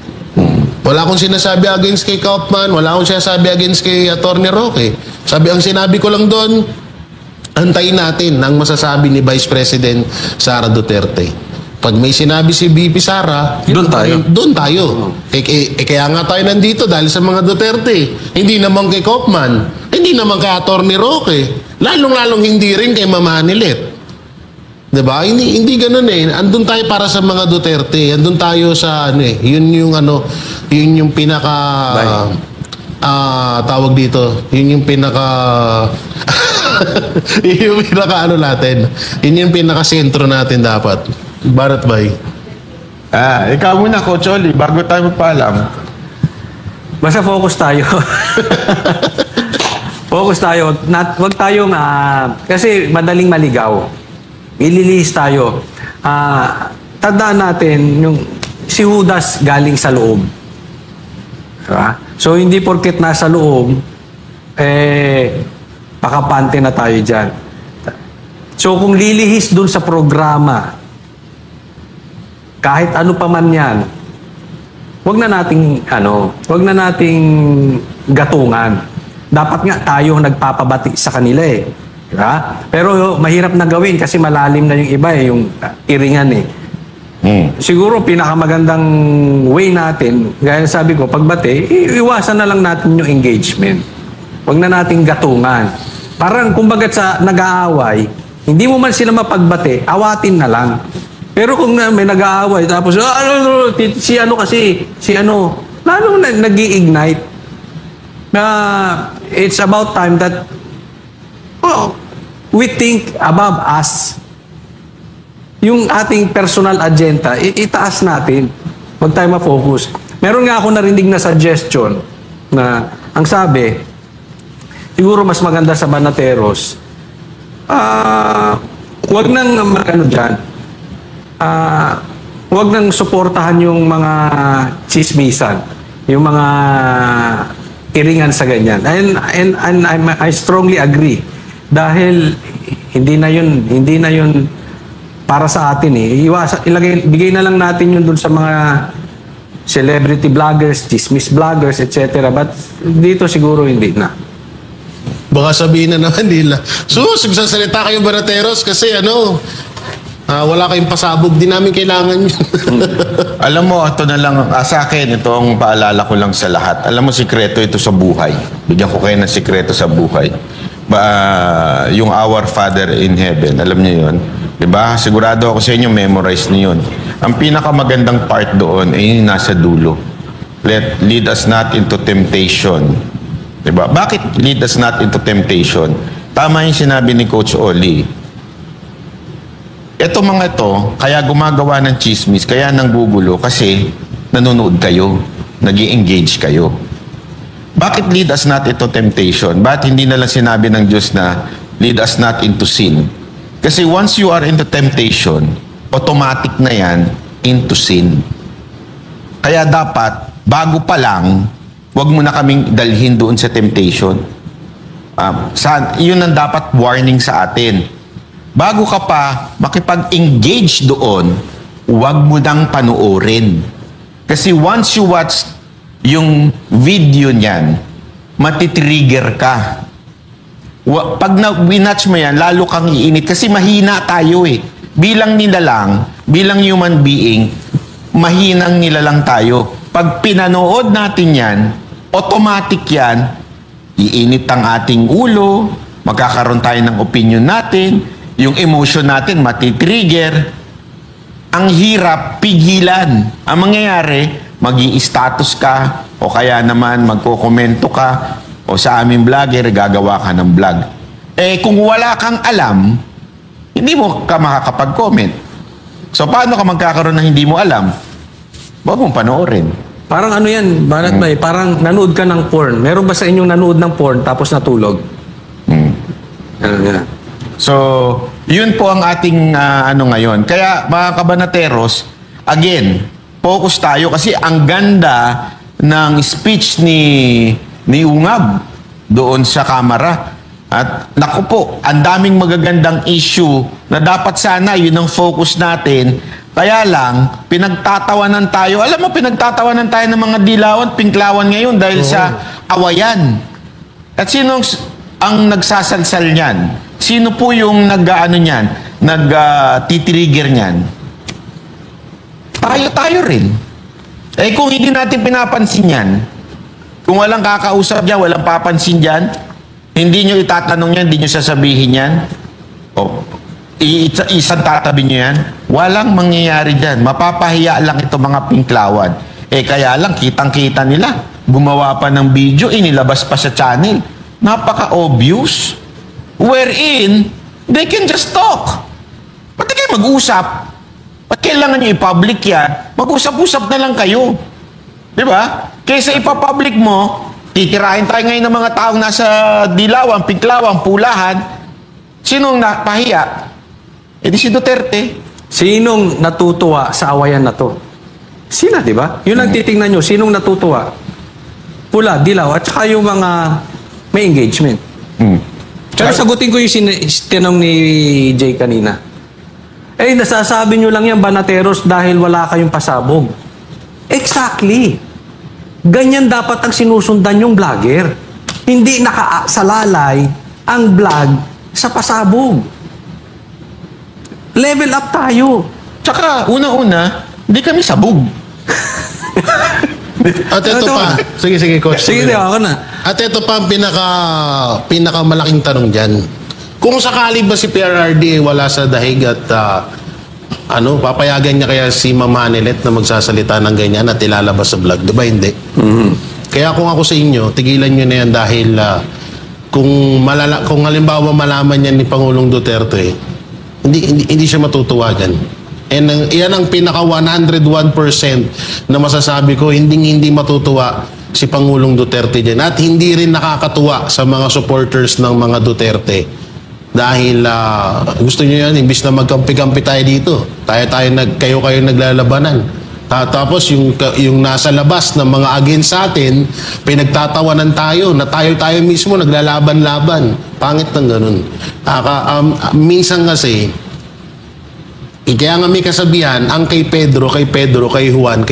Wala akong sinasabi against kay Kaufman, wala akong sinasabi against kay Atty. Roque. Ang sinabi ko lang doon, antayin natin ang masasabi ni Vice President Sara Duterte. Pag may sinabi si BP Sara, doon tayo. Kaya nga tayo nandito dahil sa mga Duterte. Hindi naman kay Kaufman, hindi naman kay Atty. Roque, lalong-lalong hindi rin kay Mama Anilet. Diba? Hindi ganun Andun tayo para sa mga Duterte. Andun tayo sa yun yung pinaka tawag dito. Yun yung pinaka yun yung pinaka natin. Yun yung pinaka sentro natin dapat. Barat bay. Ikaw muna, Coach Oli, bago tayo magpaalam. Basta focus tayo. Focus tayo. Huwag tayong, kasi madaling maligaw. Ililihis tayo. Tandaan natin, si Judas galing sa loob. Diba? So, hindi porket nasa loob, pakapante na tayo dyan. So, kung lilihis dun sa programa, kahit ano pa man yan, wag na nating gatungan. Dapat nga tayo nagpapabati sa kanila Diba? Pero mahirap na gawin kasi malalim na yung iba yung iringan Siguro pinakamagandang way natin, gaya sabi ko, pagbati, iwasan na lang natin yung engagement. Huwag na nating gatungan. Parang kumbaga sa nag-aaway, hindi mo man sila mapagbati, awatin na lang. Pero kung may nag-aaway, tapos, lalong nag-i-ignite. It's about time that we think above us. Yung ating personal agenda, itaas natin. Huwag tayo ma-focus. Meron nga ako narinig na suggestion na ang sabi, siguro mas maganda sa Banateros, huwag nang huwag nang suportahan yung mga chismisan, yung mga iringan sa ganyan. And I strongly agree. Dahil hindi na yun para sa atin bigay na lang natin yun dun sa mga celebrity vloggers, chismis vloggers, etc. But dito siguro hindi na. Baka sabihin na naman nila, magsasalita kayo Banateros kasi wala kayong pasabog, di namin kailangan yun. Alam mo, ito na lang, sa akin, ito ang paalala ko lang sa lahat. Alam mo, sikreto ito sa buhay. Bigyan ko kayo ng sikreto sa buhay. yung Our Father in Heaven, alam niyo yun? Diba? Sigurado ako sa inyo, memorize niyo yun. Ang pinakamagandang part doon ay yung nasa dulo. Lead us not into temptation. Diba? Bakit lead us not into temptation? Tama yung sinabi ni Coach Oli. Ito mga ito, kaya gumagawa ng chismis, kaya nanggugulo, kasi nanonood kayo, nag-i-engage kayo. Bakit lead us not into temptation? Bakit hindi na lang sinabi ng Diyos na lead us not into sin? Kasi once you are into temptation, automatic na yan into sin. Kaya dapat, bago pa lang, wag mo na kaming dalhin doon sa temptation. Yun ang dapat warning sa atin. Bago ka pa makipag-engage doon, wag mo nang panoorin. Kasi once you watch yung video niyan, matitrigger ka. Pag winatch mo yan, lalo kang iinit kasi mahina tayo eh. Bilang nilalang, bilang human being, mahinang nilalang tayo. Pag pinanood natin yan, automatic yan, iinit ang ating ulo, magkakaroon tayo ng opinion natin, yung emotion natin matitrigger, ang hirap pigilan. Ang mangyayari, magi-status ka, o kaya naman magkokomento ka, o sa aming vlogger, gagawa ka ng vlog. Eh, kung wala kang alam, hindi mo ka makakapag-comment. So, paano ka magkakaroon ng hindi mo alam? Huwag mong panoorin. Parang ano yan, Banat Bay, parang nanood ka ng porn. Meron ba sa inyong nanood ng porn tapos natulog? Ano yan? So, yun po ang ating ngayon. Kaya, mga kabanateros, again, focus tayo kasi ang ganda ng speech ni Ungab doon sa kamera. At naku po, ang daming magagandang issue na dapat sana yun ang focus natin. Kaya lang, pinagtatawanan tayo. Alam mo, pinagtatawanan tayo ng mga dilawan, pinklawan ngayon dahil sa awayan. At sino ang nagsasalsal niyan? Sino po yung nag-titrigger niyan? Tayo rin. Eh kung hindi natin pinapansin yan, kung walang kakausap dyan, walang papansin dyan, hindi nyo itatanong yan, hindi nyo sasabihin yan, o isang tatabi nyo yan, walang mangyayari dyan. Mapapahiya lang ito mga pinklawan. Eh kaya lang, kitang-kita nila. Gumawa pa ng video, inilabas pa sa channel. Napaka-obvious. Wherein, they can just talk. Pati kayo mag-usap. At kailangan nyo i-public yan, mag-usap-usap na lang kayo. Di ba? Kaysa ipapublic mo, titirahin tayo ngayon ng mga taong nasa dilawan, pinklawan, pulahan. Sinong napahiya? E di si Duterte. Sinong natutuwa sa awayan na to? Sila, di ba? Yun ang titingnan nyo. Sinong natutuwa? Pula, dilaw, at saka yung mga may engagement. Pero sagutin ko yung tinanong ni Jay kanina. Eh, nasasabi nyo lang yan, Banateros, dahil wala kayong pasabog. Exactly. Ganyan dapat ang sinusundan yung vlogger. Hindi nakasalalay ang vlog sa pasabog. Level up tayo. Tsaka, una-una, hindi kami sabog. At ito pa. Sige, coach. Sige, ako na. At ito pa ang pinakamalaking tanong dyan. Kung sakali ba si PRRD wala sa dahig at papayagan niya kaya si Ma'am Manilet na magsasalita ng ganyan at ilalabas sa vlog, di ba hindi? Kaya kung ako sa inyo, tigilan nyo na yan dahil kung halimbawa malaman niya ni Pangulong Duterte, hindi siya matutuwa dyan. Yan ang pinaka 101% na masasabi ko, hindi matutuwa si Pangulong Duterte dyan. At hindi rin nakakatuwa sa mga supporters ng mga Duterte. Dahil gusto nyo yan, imbis na magkampi-kampi tayo dito. Kayo naglalabanan. Tapos yung nasa labas ng mga against sa atin, pinagtatawanan tayo na tayo mismo naglalaban-laban. Pangit ng ganun. Minsan kasi, kaya nga may kasabihan, ang kay Pedro, kay Juan.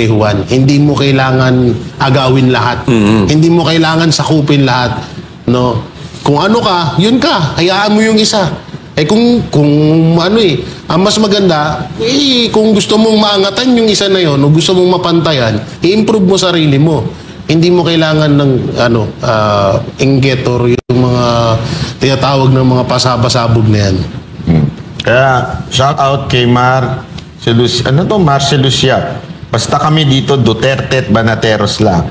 Hindi mo kailangan agawin lahat. Hindi mo kailangan sakupin lahat. No? Kung ano ka, yun ka. Hayaan mo yung isa. Eh kung ang mas maganda, kung gusto mong maangatan yung isa na yun, o gusto mong mapantayan, i-improve mo sarili mo. Hindi mo kailangan ng ingget or yung mga tinatawag ng mga pasabasabog na yan. Kaya, shout out kay Marcelusia. Basta kami dito, Duterte at Banateros lang.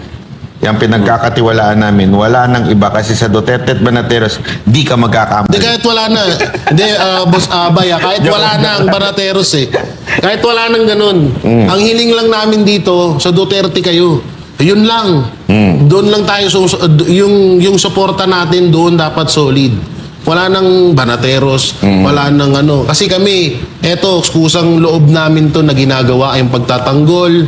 Yung pinagkakatiwalaan namin, wala nang iba kasi sa Duterte at Banateros, di ka magkakamali. Hindi, kahit wala na. Hindi, Boss Abay, kahit wala na ang Banateros eh. Kahit wala nang ganun. Ang hiling lang namin dito, sa Duterte kayo. Yun lang. Doon lang tayo, yung suporta natin doon dapat solid. Wala nang Banateros, wala nang ano. Kasi kami, eto, kusang loob namin to na ginagawa, yung pagtatanggol.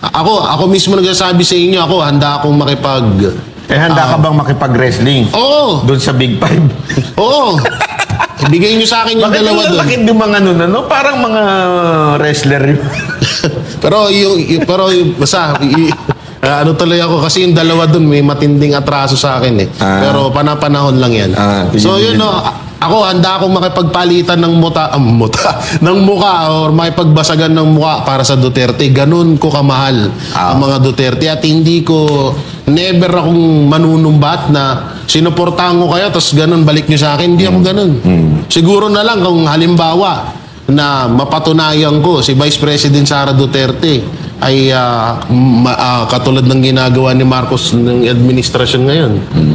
Ako mismo nagsasabi sa inyo, handa akong makipag... handa ka bang makipag-wrestling? Oo. Doon sa Big Five? Oo. Ibigay nyo sa akin yung dalawa doon. Bakit yung mga parang mga wrestler yun. pero basta, ano tuloy ako kasi yung dalawa doon may matinding atraso sa akin eh. Pero panapanahon lang yan. So yun ako handa akong makipagpalitan ng ng muka or makipagbasagan ng muka para sa Duterte. Ganun ko kamahal ang mga Duterte at never akong manunumbat na sinuportahan ko kayo tapos ganun balik nyo sa akin. Hindi ako ganun. Siguro na lang kung halimbawa na mapatunayan ko si Vice President Sara Duterte ay katulad ng ginagawa ni Marcos ng administrasyon ngayon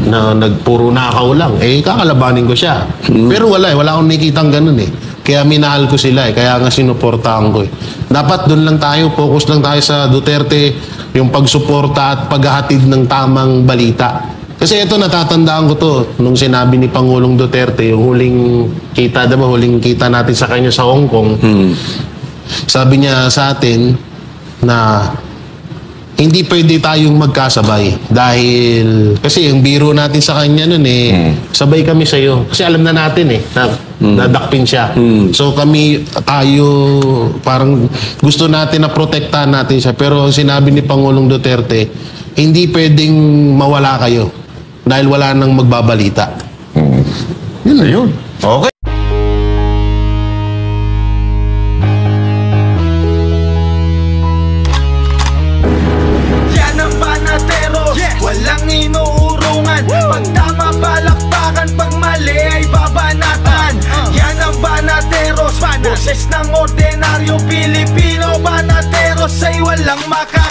na nagpuro nakaw lang, kakalabanin ko siya. Pero wala akong nakikitang ganun eh. Kaya minahal ko sila kaya nga sinuportahan ko eh. Dapat doon lang tayo, focus lang tayo sa Duterte, yung pagsuporta at paghahatid ng tamang balita. Kasi ito, natatandaan ko to, nung sinabi ni Pangulong Duterte, yung huling kita natin sa kanya sa Hong Kong, sabi niya sa atin, na hindi pwede tayong magkasabay dahil kasi yung biro natin sa kanya nun sabay kami sa iyo kasi alam na natin na nadakpin siya. So tayo parang gusto natin na protektahan natin siya, pero ang sinabi ni Pangulong Duterte, hindi pwedeng mawala kayo dahil wala nang magbabalita. Yun na yun. Okay. Walang inuurungan. Pag tama palakpakan, pag mali ay babanatan. Yan ang Banateros, boses ng ordinaryong Pilipino. Banateros ay walang maka